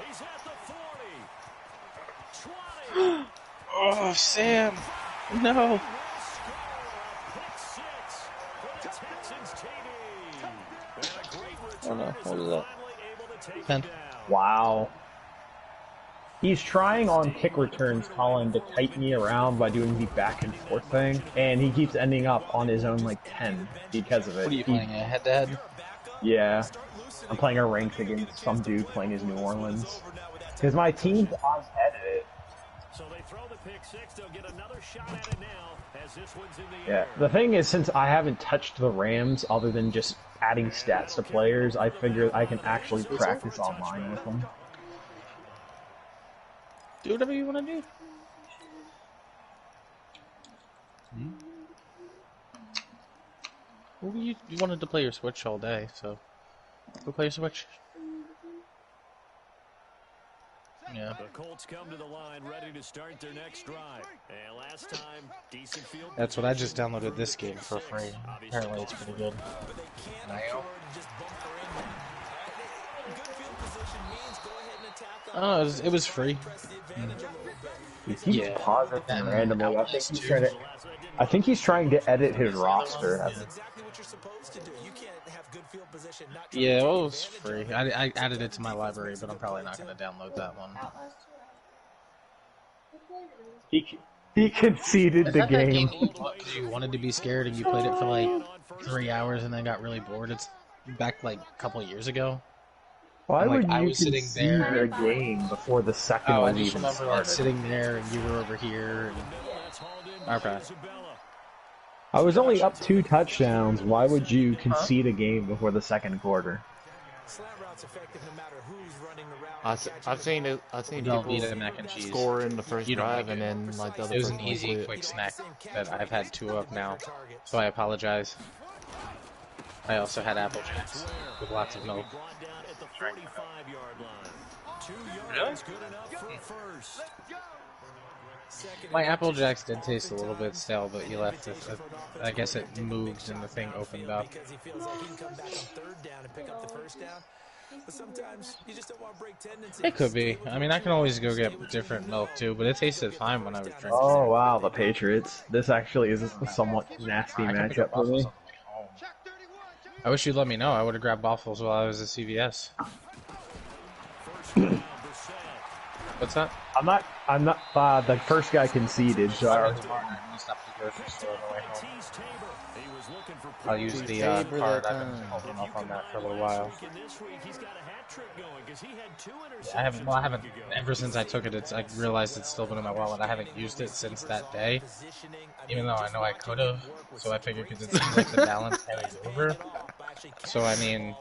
B: He's at the 40. 20.
E: Oh, Sam. No. Oh no, what was that? 10.
C: Wow. He's trying on kick returns, Colin, to tighten me around by doing the back and forth thing, and he keeps ending up on his own, like, 10 because of it.
E: What are you playing, a head-to-head?
C: Yeah. I'm playing a ranked against some dude playing his New Orleans. Because my team's on edit.
B: So they throw the pick six, they'll get another shot at it now as this one's in the
C: Yeah.
B: air.
C: The thing is, since I haven't touched the Rams other than just adding stats to players, I figure I can actually practice online with them.
E: Do whatever you want to do. Well, you wanted to play your Switch all day, so go play your Switch. Yeah.
B: The Colts come to the line ready to start their next drive. And last time, decent field.
E: That's what I just downloaded this game for free. Apparently it's pretty good.
D: But they can't afford to just bunker in there. Good field position means go ahead and attack on
E: Oh, it was free.
D: press the advantage a little bit.
C: He keeps
E: Yeah.
C: pausing
E: And
C: randomly.
E: Outlast
C: I think he's trying to edit his roster.
D: That's exactly what you're supposed to do. You can't have good field position. Not try
E: Yeah,
D: to
E: well,
D: take
E: it was
D: advantage
E: free. I added it to my library, but I'm probably not going to download that one.
C: He conceded the game.
E: Because you wanted to be scared and you played it for like 3 hours and then got really bored. It's back like a couple of years ago.
C: Why
E: I'm like,
C: would
E: I
C: you
E: was sitting
C: concede
E: there.
C: a game before the second
E: Oh, I
C: one
E: just
C: even
E: remember like
C: started?
E: sitting there and you were over here. And... Okay.
C: I was only up 2 touchdowns. Why would you concede a game before the second quarter?
D: Slant route's effective no matter who's running the route.
A: I've seen it. I've seen
E: Don't
A: people
E: eat a mac and cheese.
A: score in the first
E: You don't
A: drive
E: like
A: and
E: it.
A: then like the other
E: It was
A: person
E: an
A: will
E: easy,
A: quit.
E: quick snack that I've had 2 of now, so I apologize. I also had Apple Jacks with lots of milk.
B: Brought down at the 45-yard line. 2
E: Really?
B: yards, good enough for a first.
E: My Apple Jacks did taste a little bit stale, but you left it. I guess it moved and the thing opened up.
D: Because he feels like he can come back on third down and pick up the first down. But sometimes you just don't want to break tendencies.
E: It could be. I mean, I can always go get different milk too, but it tasted fine when I was drinking.
C: Oh wow, the Patriots. This actually is a somewhat nasty
E: I can pick
C: matchup
E: up
C: for me.
E: waffles on the way home. I wish you'd let me know. I would have grabbed waffles while I was at CVS. What's that?
C: I'm not, the first guy conceded, so I already
E: I'm gonna stop at the grocery store on the way home.
B: Tease Tabor. He was looking for
E: I'll use the
A: Tabor
E: card.
A: that
E: I've been
A: time.
E: holding up on that for a little while.
B: this week. He's got a hat trick going because he had 2 interceptions.
E: I haven't. Ever since I took it, I realized it's still been in my wallet. I haven't used it since that day, even though I know I could have. So I figured because it seems like the balance carries over. So I mean,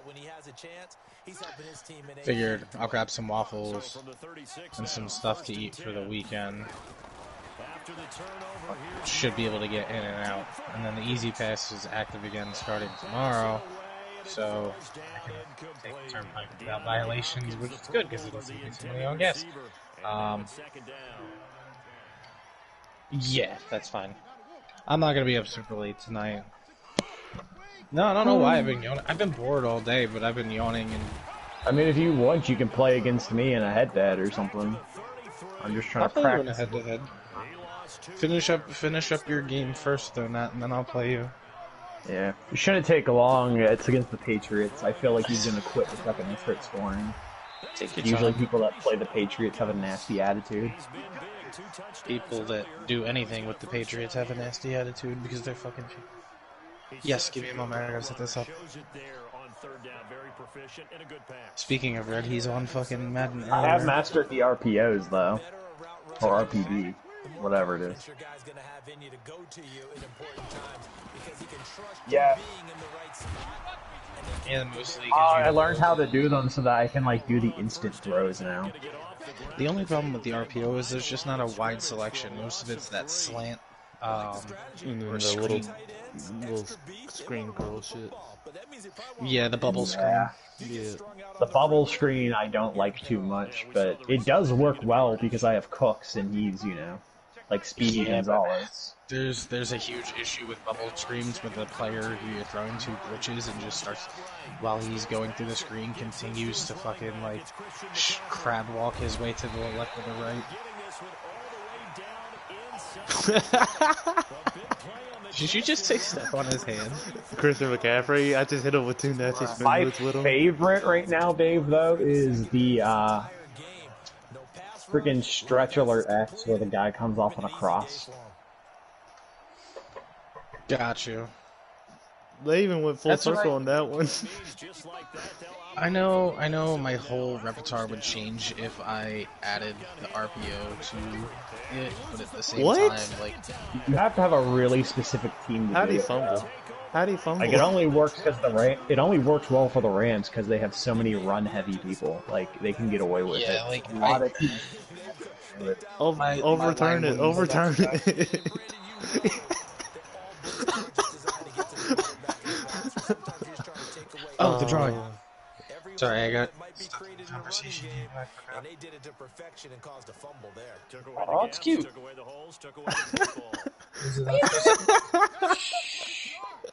E: figured I'll grab some waffles and some stuff to eat for the weekend. Should be able to get in and out. And then the Easy Pass is active again starting tomorrow. So I can take the turnpike without violations, which is good because it doesn't get too many on gas. Yeah, that's fine. I'm not going to be up super late tonight. No, I don't know why I've been yawning. I've been bored all day, but I've been yawning and...
C: I mean, if you want, you can play against me in a head-to-head or something. I'm just trying
E: I'll
C: to
E: play you in a
C: practice.
E: head-to-head. Finish up your game first, though, Nat, and then I'll play you.
C: Yeah, it shouldn't take long. It's against the Patriots. I feel like he's gonna quit the second he starts scoring.
E: Take your
C: Usually
E: time.
C: people that play the Patriots have a nasty attitude.
E: People that do anything with the Patriots have a nasty attitude because they're fucking... Yes, give me a moment. I gotta set this up. Speaking of Red, he's on fucking Madden.
C: I have mastered the RPOs though. or RPD, whatever it is. Yeah.
E: And mostly
C: I
E: because
C: learned how to do them so that I can like do the instant throws now.
E: the only problem with the RPO is there's just not a wide selection. Most of it's that slant,
A: And then
E: or
A: the little
E: screen.
A: screen curl shit.
E: Yeah, the bubble screen.
C: Yeah.
A: Yeah.
C: The bubble screen I don't like too much, but it does work well because I have Cooks and he's, you know, like Speedy
E: Yeah, but
C: Gonzalez.
E: there's a huge issue with bubble screens with the player who you're throwing to glitches and just starts, while he's going through the screen, continues to fucking like crab walk his way to the left or the right. Did you just take step on his hand?
A: Christian McCaffrey, I just hit him with 2 nasty spin
C: My
A: moves with him.
C: favorite right now, Dave, though, is the freaking Stretch Alert X where the guy comes off on a cross.
E: Got you.
A: They even went full circle on that one.
E: I know my whole repertoire would change if I added the RPO to it, but at the same time, like...
C: You have to have a really specific team to
A: How'd
C: do
A: he
C: it.
A: fumble? How'd he fumble?
C: Like, it only works because it only works well for the Rams because they have so many run-heavy people. Like, they can get away with it.
E: Like,
C: a lot of teams
A: overturn it, overturn it.
E: Oh, the drawing. Sorry, I got conversation.
D: And they did it to perfection and caused a fumble there.
E: Oh, it's cute.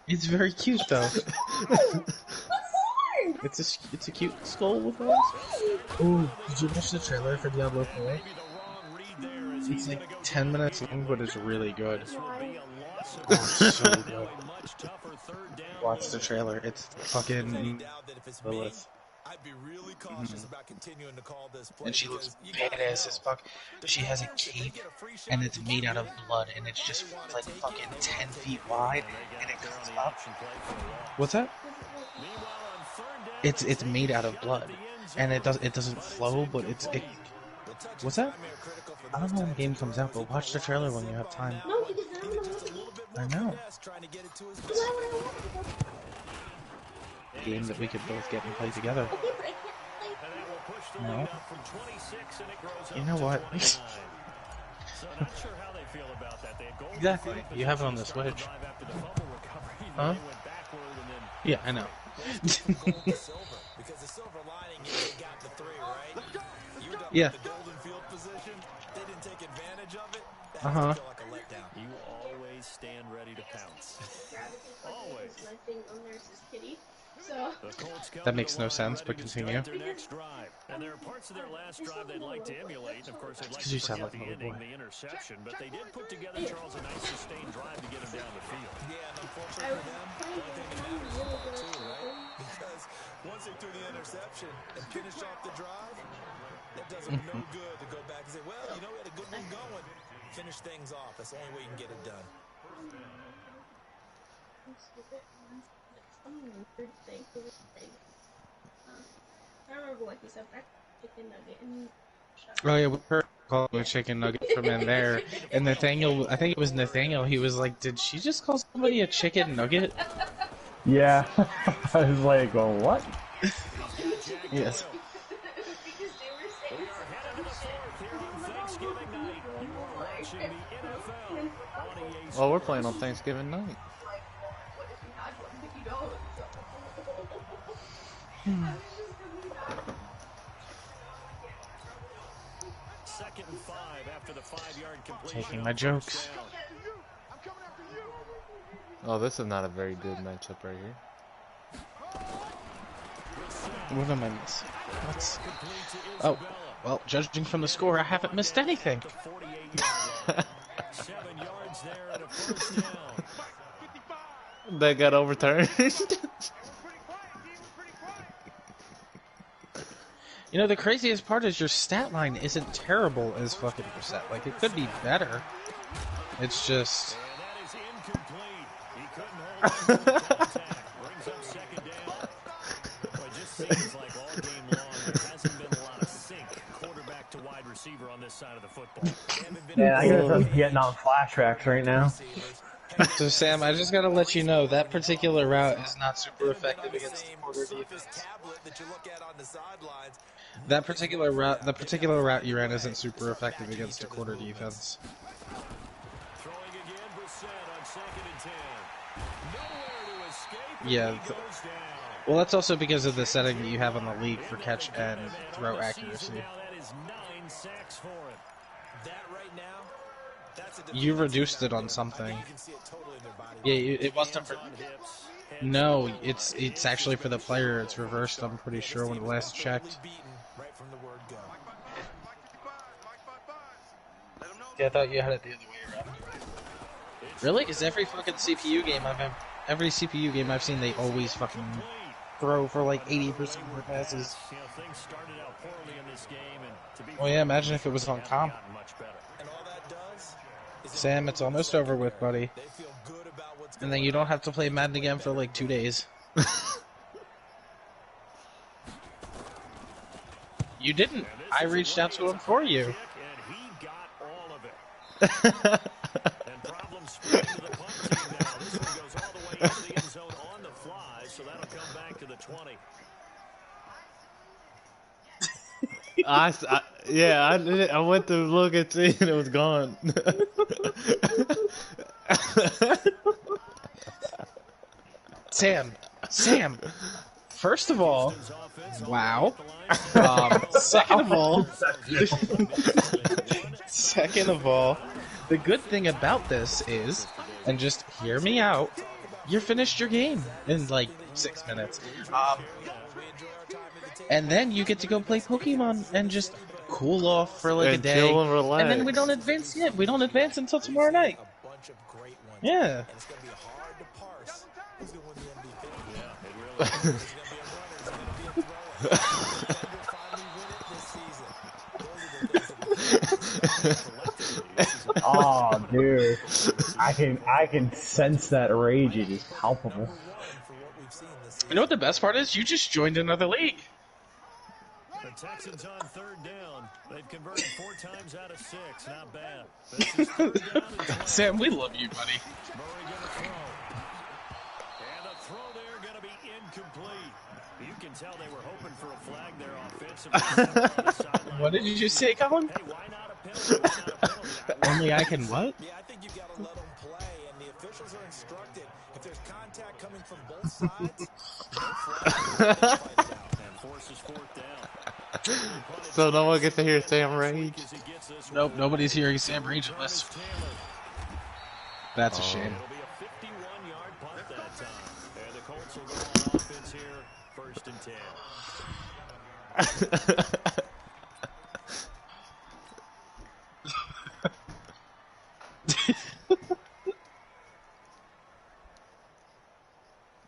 E: It's very cute, though. It's a cute skull with eyes. Ooh, did you watch the trailer for Diablo 4? It's like 10 minutes long, but it's really good. Oh, it's so good. Watch the trailer. It's fucking Lilith.
D: I'd be really cautious about continuing to call this play.
E: And she looks badass as fuck. She has a cape, and it's made out of blood, and it's just like fucking 10 feet wide, and it comes up. What's that? It's made out of blood, and it doesn't flow, but it. What's that? I don't know when the game comes out, but watch the trailer when you have time.
F: No, because
E: I know. Game that we could both get and play together.
F: okay, but I can't play.
E: No. You know what? Exactly. You have it on the Switch. Huh? Yeah, I know. Yeah. Uh-huh.
B: You always stand ready to pounce. Always.
F: My thing on there says kitty. So
E: That makes no sense, but continue.
B: Their next drive. And there are parts of their last drive they'd like to emulate. Of course, they'd like
E: 'cause you
B: to
E: sound
B: forget
E: like a
B: the
E: little
B: ending,
E: boy.
B: the interception, but they did put together, Charles, a nice sustained drive to get him down the field.
D: Yeah, and
F: I
D: unfortunately
F: was
D: for them,
F: playing
D: one thing
F: with
D: that
F: a
D: matters
F: little
D: so
F: bit
D: much
F: of
D: too, right?
F: something.
D: Because once they threw the interception and finished off the drive, that does them no good to go back and say, well, you know, we had a good one going. Finish things off. That's the only way you can get it done.
F: Weird thing. I remember what he said back chicken nugget and
E: Oh yeah, we heard call a chicken nugget from in there, and Nathaniel, I think it was Nathaniel. He was like, "Did she just call somebody a chicken nugget?"
C: Yeah. I was like, well, what?
E: Yes.
F: because they were saying
A: Oh, we're playing on Thanksgiving night.
F: what if you had one but you don't?
B: Second and 5 after the 5-yard completion.
E: Taking my jokes.
A: Oh, this is not a very good matchup right here.
E: What am I missing? What's... Oh, well, judging from the score, I haven't missed anything.
B: 7 yards there and a first down.
A: That got overturned.
E: You know, the craziest part is your stat line isn't terrible as fucking percent. Like, it could be better. It's just...
B: And that is incomplete. He couldn't hold on to the contact. Brings up second down. Well, it just seems like all game long there hasn't been a lot of sync quarterback to wide receiver on this this side of the football.
C: Yeah, I guess I'm getting on flashbacks right now.
E: So Sam, I just gotta let you know that particular route is not super effective against the quarter defense. That particular route, the particular route you ran isn't super effective against a quarter defense.
B: Throwing again, Brissett on 2nd and 10. Nowhere to escape.
E: Yeah.
B: He goes down.
E: Well, that's also because of the setting that you have on the league for catch and throw accuracy.
B: Now that is 9 sacks for him.
D: That right now, that's a
E: You reduced it on something.
D: you can see it totally in their body.
E: Yeah, it wasn't for. No, it's actually for the player. It's reversed. I'm pretty sure when it last checked.
D: Beaten right from the word go.
E: Yeah, I thought you had it the other way around. Really? Because every fucking CPU game every CPU game I've seen, they always fucking throw for like 80% of their passes.
B: You know, things started out poorly in this game, and to be
E: Well, yeah, imagine if it was on comp.
B: much better.
D: And all that does is
E: Sam, it's almost over with, buddy.
D: they feel good about what's
E: And then you don't have to play Madden again for like 2 days. You didn't. I reached out to him for you.
B: And he got all of it. And problems spread to the punt team now. This one goes all the way into the end zone on the fly, so that'll come back to the 20.
A: I went to look and see, and it was gone.
E: Sam. First of all, wow. Second of all, the good thing about this is, and just hear me out, you finished your game in like 6 minutes. And then you get to go play Pokemon and just cool off for like a
A: And
E: day.
A: chill and relax.
E: And then we don't advance yet. We don't advance until tomorrow night.
D: a bunch of great ones.
E: Yeah.
D: And it's going to be hard to parse who's going to win the MVP. Yeah, it really is. There's going to be a runner. There's going to be a thrower. Who's finally win it this season? Those are the things that
C: Oh, dude, I can sense that rage. It is palpable.
D: for what we've seen this season.
E: You know what the best part is? You just joined another league.
B: The Texans on 3rd down. They've converted 4 times out of 6. Not bad. This is 3rd down and 20.
E: Sam, we love you, buddy.
B: Murray going to throw. And the throw there going to be incomplete. You can tell they were hoping for a flag there offensively.
E: What did you just say, Colin?
B: Hey, why not a penalty? Why not a penalty?
E: Only I can what?
D: Yeah, I think you've got to let them play, and the officials are instructed. If there's contact coming from both sides, no flag. Fight it out.
B: And forces 4th down.
A: So no one gets to hear Sam rage.
E: Nope, nobody's hearing Sam rage unless. That's a shame.
B: It'll be a 51-yard punt that time. And the Colts will go on offense here, 1st and 10.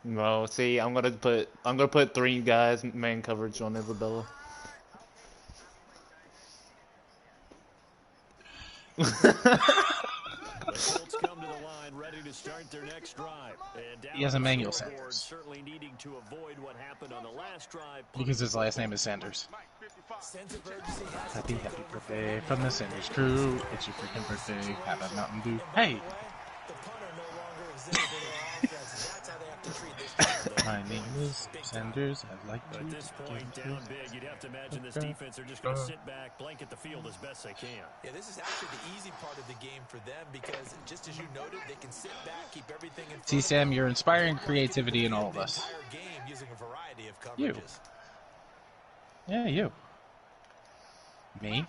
A: No, see, I'm gonna put 3 guys man coverage on Isabella.
B: The Colts come to the line, ready to start their next drive. And down
E: He has Emmanuel
B: the scoreboard,
E: Sanders.
B: certainly needing to avoid what happened on the last drive.
E: Because his last name is Sanders.
D: Sense of urgency has
E: Happy birthday from the Sanders crew. It's your freaking birthday. Have a Mountain Dew. Hey,
D: the punter no longer exists in their offense. That's how they have to treat this game.
E: my name is Sanders. I'd like to.
B: At this point, down big, you'd have to imagine this defense are just going to sit back, blanket the field as best they can.
D: Yeah, this is actually the easy part of the game for them because, just as you noted, they can sit back, keep everything in front
E: See,
D: of
E: Sam,
D: them.
E: you're inspiring creativity in all of us.
D: Entire game using a variety of
E: You.
D: coverages.
E: Yeah, you. Me.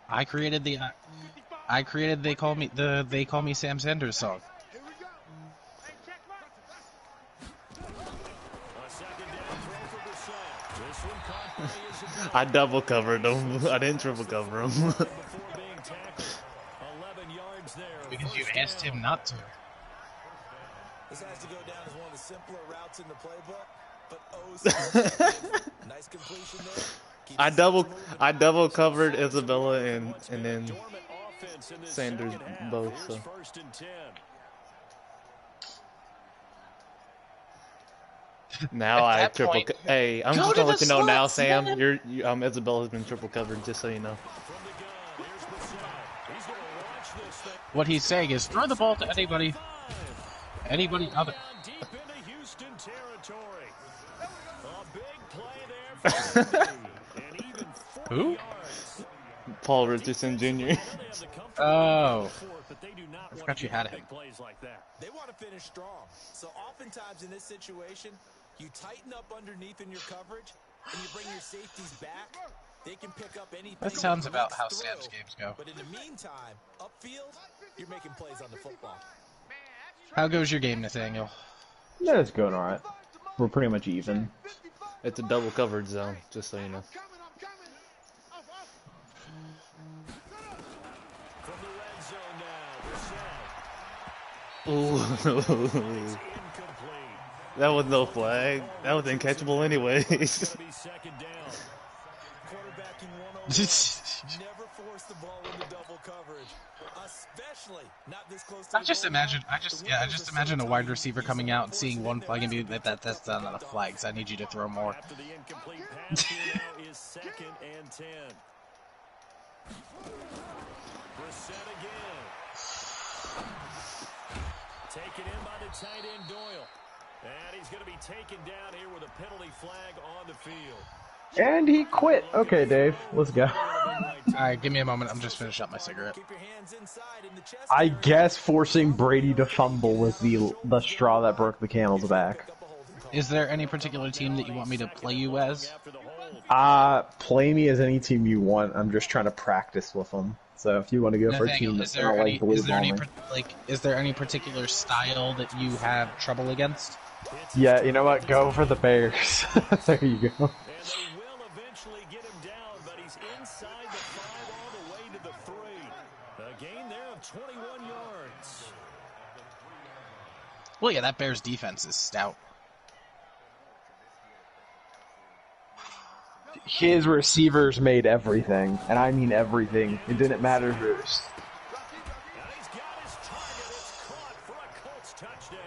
E: I created the. They call me Sam Sanders song.
B: A 2nd down throw for Brissett. This one caught by Isabella.
A: I double covered them. I didn't triple cover them.
B: Before being tackled. 11 yards there.
E: Because you
B: 1st
E: asked
B: down.
E: him not to.
D: This has to go down as one of the simpler routes in the playbook, but oh so effective. Nice completion there. Keeps
A: I
D: the
A: double covered Isabella and then
B: Dormant offense in this
A: Sanders
B: second half.
A: both.
B: Here's
A: So
B: 1st and 10.
A: now I
E: that
A: triple.
E: point-
A: Hey, I'm
E: Go
A: just
E: to
A: gonna let
E: the
A: you know now,
E: slots,
A: Sam.
E: man.
A: Isabella's been triple covered, just so you know.
B: From the gun.
E: What he's saying is throw the ball to anybody other.
B: Deep into Houston territory. A big play there for and even 40
E: Who?
B: yards.
A: Paul Richardson Jr.
E: Oh.
B: But they do not
E: I forgot you had him.
B: big plays like that.
D: They want to finish strong. So oftentimes in this situation, you tighten up underneath in your coverage, and you bring your safeties back. They can pick up anything.
E: That sounds about how Sam's games go.
D: But in the meantime, upfield, you're making plays on the football.
E: How goes your game, Nathaniel?
C: Yeah, it's going alright. We're pretty much even.
A: It's a double coverage zone, just so you know.
B: From the red zone now,
A: Ooh. That was no flag. That was uncatchable anyways.
B: second down.
D: Quarterbacking 101. Never force the ball into double coverage, especially not this close to
E: I just imagine a wide receiver coming out and seeing one flag and being like, that's not a flag, so I need you to throw more.
B: After the incomplete pass, here now is 2nd and 10. Brissett again. Taken in by the tight end Doyle. And he's going to be taken down here with a penalty flag on the field.
C: And he quit. Okay, Dave, let's go.
E: Alright, give me a moment. I'm just finishing up my cigarette.
D: Keep your hands inside in the chest
C: I
D: area.
C: guess forcing Brady to fumble was the straw that broke the camel's back.
E: Is there any particular team that you want me to play you as?
C: Play me as any team you want. I'm just trying to practice with them. So if you want to go for a team that's not like blue bombing.
E: Is there any particular style that you have trouble against?
C: Yeah, you know what? Go for the Bears. There you go.
B: And they will eventually get him down, but he's inside the 5 all the way to the 3. A gain there of 21 yards.
E: Well, yeah, that Bears defense is stout.
C: His receivers made everything, and I mean everything. It didn't matter who.
B: And he's got his target. It's caught for a Colts touchdown.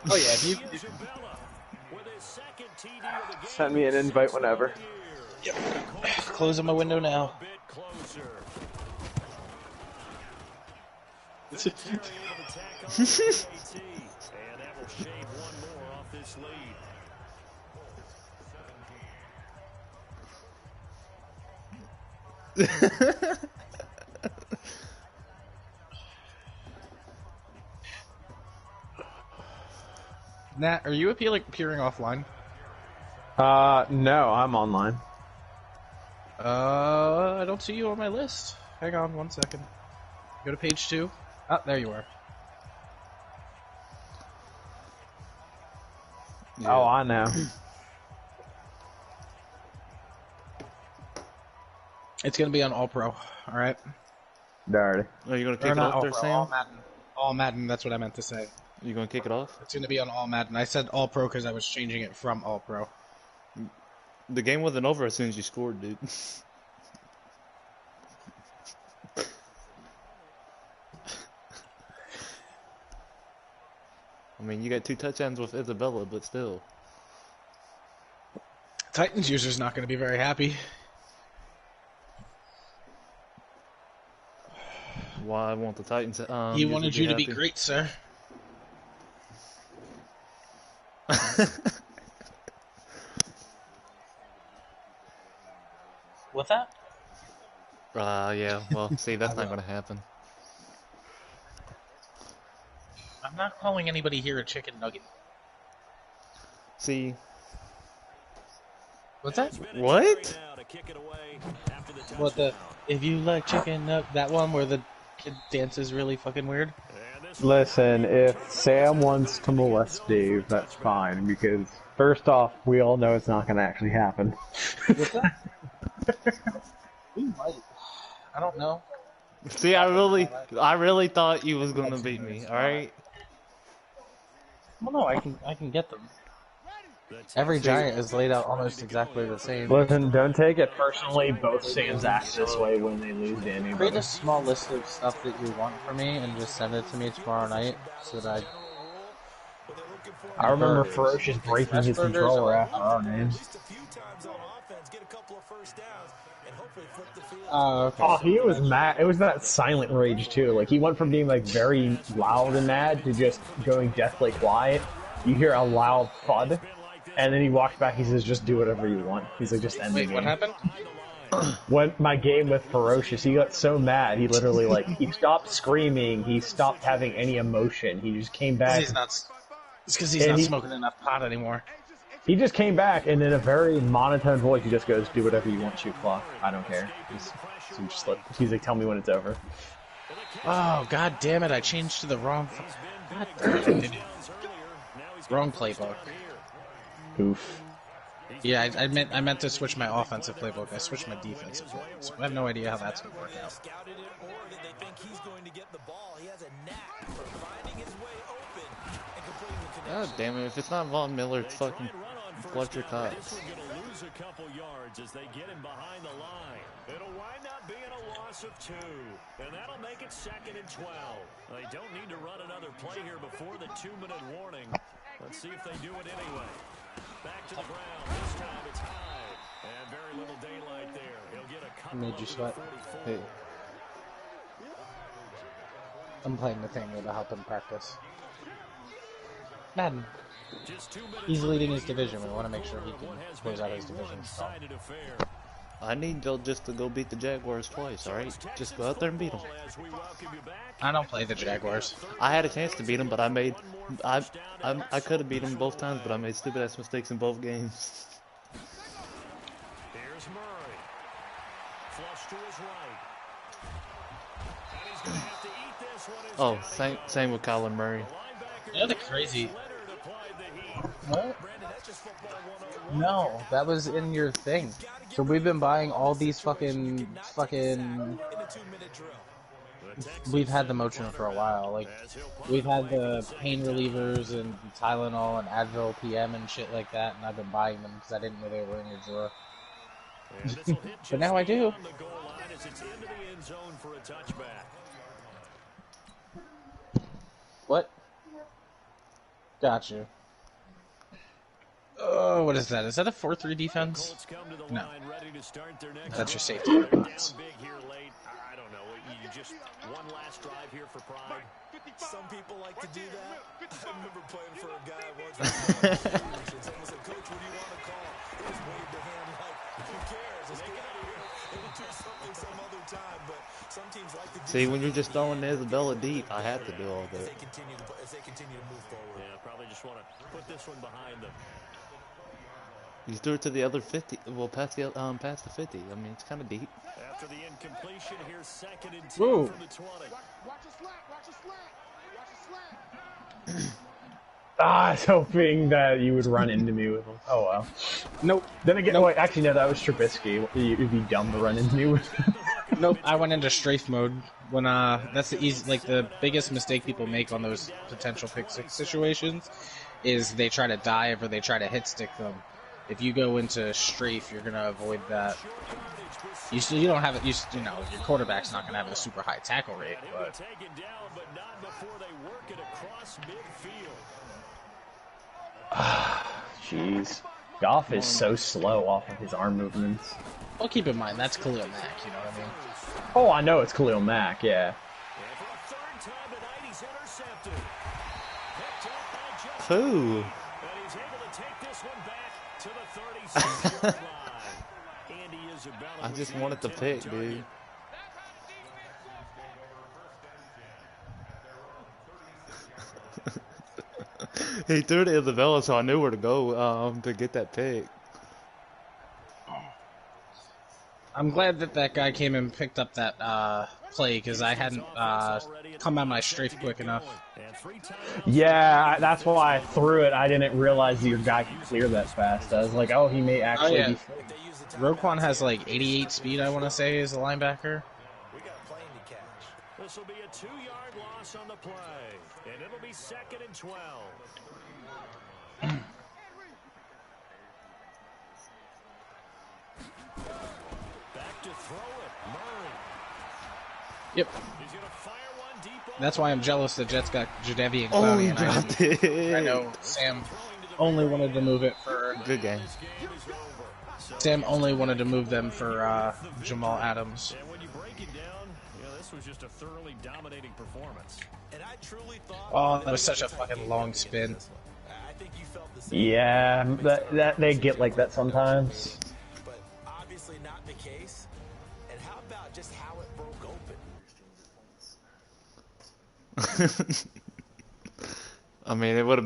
E: Oh yeah, if you
B: Isabella with his 2nd TD of the game.
C: Send me an invite whenever.
E: closing my window now.
B: A bit closer. Secretary able to tack on the PAT, and that will shave one more off this lead.
E: Nat, are you appearing offline?
C: No, I'm online.
E: I don't see you on my list. Hang on 1 second. Go to page 2. Ah, there you are.
C: Yeah. Oh, I know.
E: It's gonna be on All Pro. All right.
C: Dirty.
A: Are you gonna
E: Or
A: kick it
E: not
A: off
E: All
A: there,
E: Pro,
A: Sam?
E: All Madden. All Madden. That's what I meant to say.
A: You gonna kick it off?
E: It's gonna be on All Madden. I said All Pro because I was changing it from All Pro.
A: The game wasn't over as soon as you scored, dude. I mean, you got 2 touchdowns with Isabella, but still.
E: Titans user's not gonna be very happy.
A: Why I want the Titans?
E: He wanted you to be
A: happy.
E: great, sir. What's that?
A: Yeah. Well, see, that's not gonna happen.
E: I'm not calling anybody here a chicken nugget.
A: See.
E: What's that?
A: What?
E: What the? If you like chicken nugget, that one where the kid dances really fucking weird.
C: Listen, if Sam wants to molest Dave, that's fine, because first off, we all know it's not going to actually happen.
E: What's that? We might. I don't know.
A: See, I really thought you was gonna beat me. All right.
E: Well, no, I can get them. Every giant is laid out almost exactly the same.
C: Listen, don't take it personally. Both Sams act this way when they lose to anybody.
E: Create a small list of stuff that you want from me and just send it to me tomorrow night so that
C: I remember Ferocious breaking his controller after our name.
D: more first downs and hopefully flip the field.
E: Okay.
C: Oh, he was mad. It was that silent rage too. Like he went from being like very loud and mad to just going deathly quiet. You hear a loud thud, and then he walks back. He says, "Just do whatever you want." He's like, "Just end the
E: Wait,
C: game."
E: what happened?
C: When my game with Ferocious, he got so mad. He literally he stopped screaming. He stopped having any emotion. He just came back.
E: It's because he's
C: And
E: not
C: he-
E: smoking enough pot anymore.
C: He just came back, and in a very monotone voice, he just goes, "Do whatever you want, shoot clock. I don't care." He's like, "Tell me when it's over."
E: Oh, god damn it, I changed to the wrong... God damn it, I did it. Wrong playbook.
C: Oof.
E: Yeah, I meant to switch my offensive playbook. I switched my defensive playbook. So I have no idea how that's going to work out.
D: Scouted it, or did they think he's going to get the ball? He has a knack for finding his way open and completing the connection.
A: God damn it! If it's not Von Miller, it's fucking Fletcher Cox.
B: This one's gonna lose a couple yards as they get him behind the line. It'll wind up being a loss of 2, and that'll make it 2nd and 12. They don't need to run another play here before the 2-minute warning. Let's see if they do it anyway. Back to the ground. This time it's high, and very little daylight there. He'll get a couple
E: Made you sweat.
B: 44.
A: Hey,
E: I'm playing the thing to help him practice. Madden.
B: Just 2 minutes
E: He's leading his
B: remaining.
E: division. We want to make sure he can
B: One has
E: close
B: been
E: out his
B: a
E: division. So.
B: one-sided affair.
A: I need y'all just to go beat the Jaguars twice, all right? Just go out there and beat them.
B: As we welcome you back.
E: I don't play the Jaguars.
A: I had a chance to beat them, but I could have beat them both times, but I made stupid ass mistakes in both games.
B: Here's Murray. Flush to his right. And he's gonna have to eat this one.
A: Oh, same with Kyler Murray.
E: You know the crazy...
B: Leonard applied the heat.
E: What?
D: Brandon, that's just football 101.
E: No, that was in your thing. So we've been buying all these fucking...
D: In the 2-minute drill.
E: We've had the Motrin for a while. Like, we've had the pain relievers and Tylenol and Advil PM and shit like that, and I've been buying them because I didn't know they were in your drawer.
B: And this will hit
E: But now I
B: just
E: do.
B: beyond the goal line as it's into the end zone for a touchback.
E: What? Gotcha. Oh, what is that? Is that a 4-3 defense?
B: Colts come to the
E: No.
B: line ready to start their next
E: That's your
B: drive.
E: safety.
B: Down big here late. I don't know. You just one last drive here for pride.
D: Some people like to do that. I remember playing for a guy once. Someone said, "Coach, what do you want to call?" He just waved a hand like, "Who cares? Let's get out of here. We'll do something some other time." But some teams like to do
A: See, when you're just throwing Isabella deep, I have to do all
D: as
A: that.
D: they continue to move forward.
B: Yeah, probably just want to put this one behind them.
A: You threw it to the other 50. Well, past the 50. I mean, it's kind of deep.
B: After the incompletion, here's 2nd and 10
E: Whoa.
B: from the 20.
C: I was hoping that you would run into me with him. Oh well.
E: Nope.
C: Then again, wait, actually no, that was Trubisky. It'd be dumb to run into me with.
E: Nope, I went into strafe mode when that's the easy, like the biggest mistake people make on those potential pick six situations is they try to dive or they try to hit stick them. If you go into strafe, you're gonna avoid that. You don't have it. You know your quarterback's not gonna have a super high tackle rate,
B: And he'll be
E: but
B: taken down, but not before they work it across midfield.
C: Jeez. Goff is so slow off of his arm movements.
E: well, keep in mind that's Khalil Mack. You know what I mean?
C: Oh, I know it's Khalil Mack, yeah.
B: And for the 3rd time tonight, he's intercepted. Picked up by Justin.
A: Who?
B: And he's able to take this one back to the 36-yard line. Andy Isabella
A: I
B: was
A: just
B: the
A: wanted to
B: intended
A: pick,
B: target.
A: dude. He threw it to Isabella, so I knew where to go to get that pick.
E: I'm glad that guy came and picked up that play because I hadn't come on my strafe quick enough.
B: And 3 timeouts.
C: Yeah, that's why I threw it. I didn't realize your guy could clear that fast. I was like, oh, he may actually
E: yeah.
C: be...
D: If they use the
E: Roquan has like 88 speed, I want to say, as a linebacker.
D: we got a plane to catch.
B: This will be a 2-yard loss on the play. And it'll be 2nd and 12. Back to throw it. Murray.
E: Yep.
B: He's going to fire one deep over.
E: That's why I'm jealous the Jets got Jadeveon and
A: Oh,
E: Clowney.
A: he
E: And
A: dropped it.
E: I know Sam only wanted to move it for
A: Good game.
B: This game is over. So
E: Sam only wanted to move them for Jamal Adams.
B: And when you break it down, this was just a thoroughly dominating performance.
D: And I truly thought
E: Oh, that was such a fucking long spin.
D: I think you felt the same.
C: Yeah, that they get like that sometimes.
D: But obviously not the case. And how about just how it broke open?
A: I mean, it would have been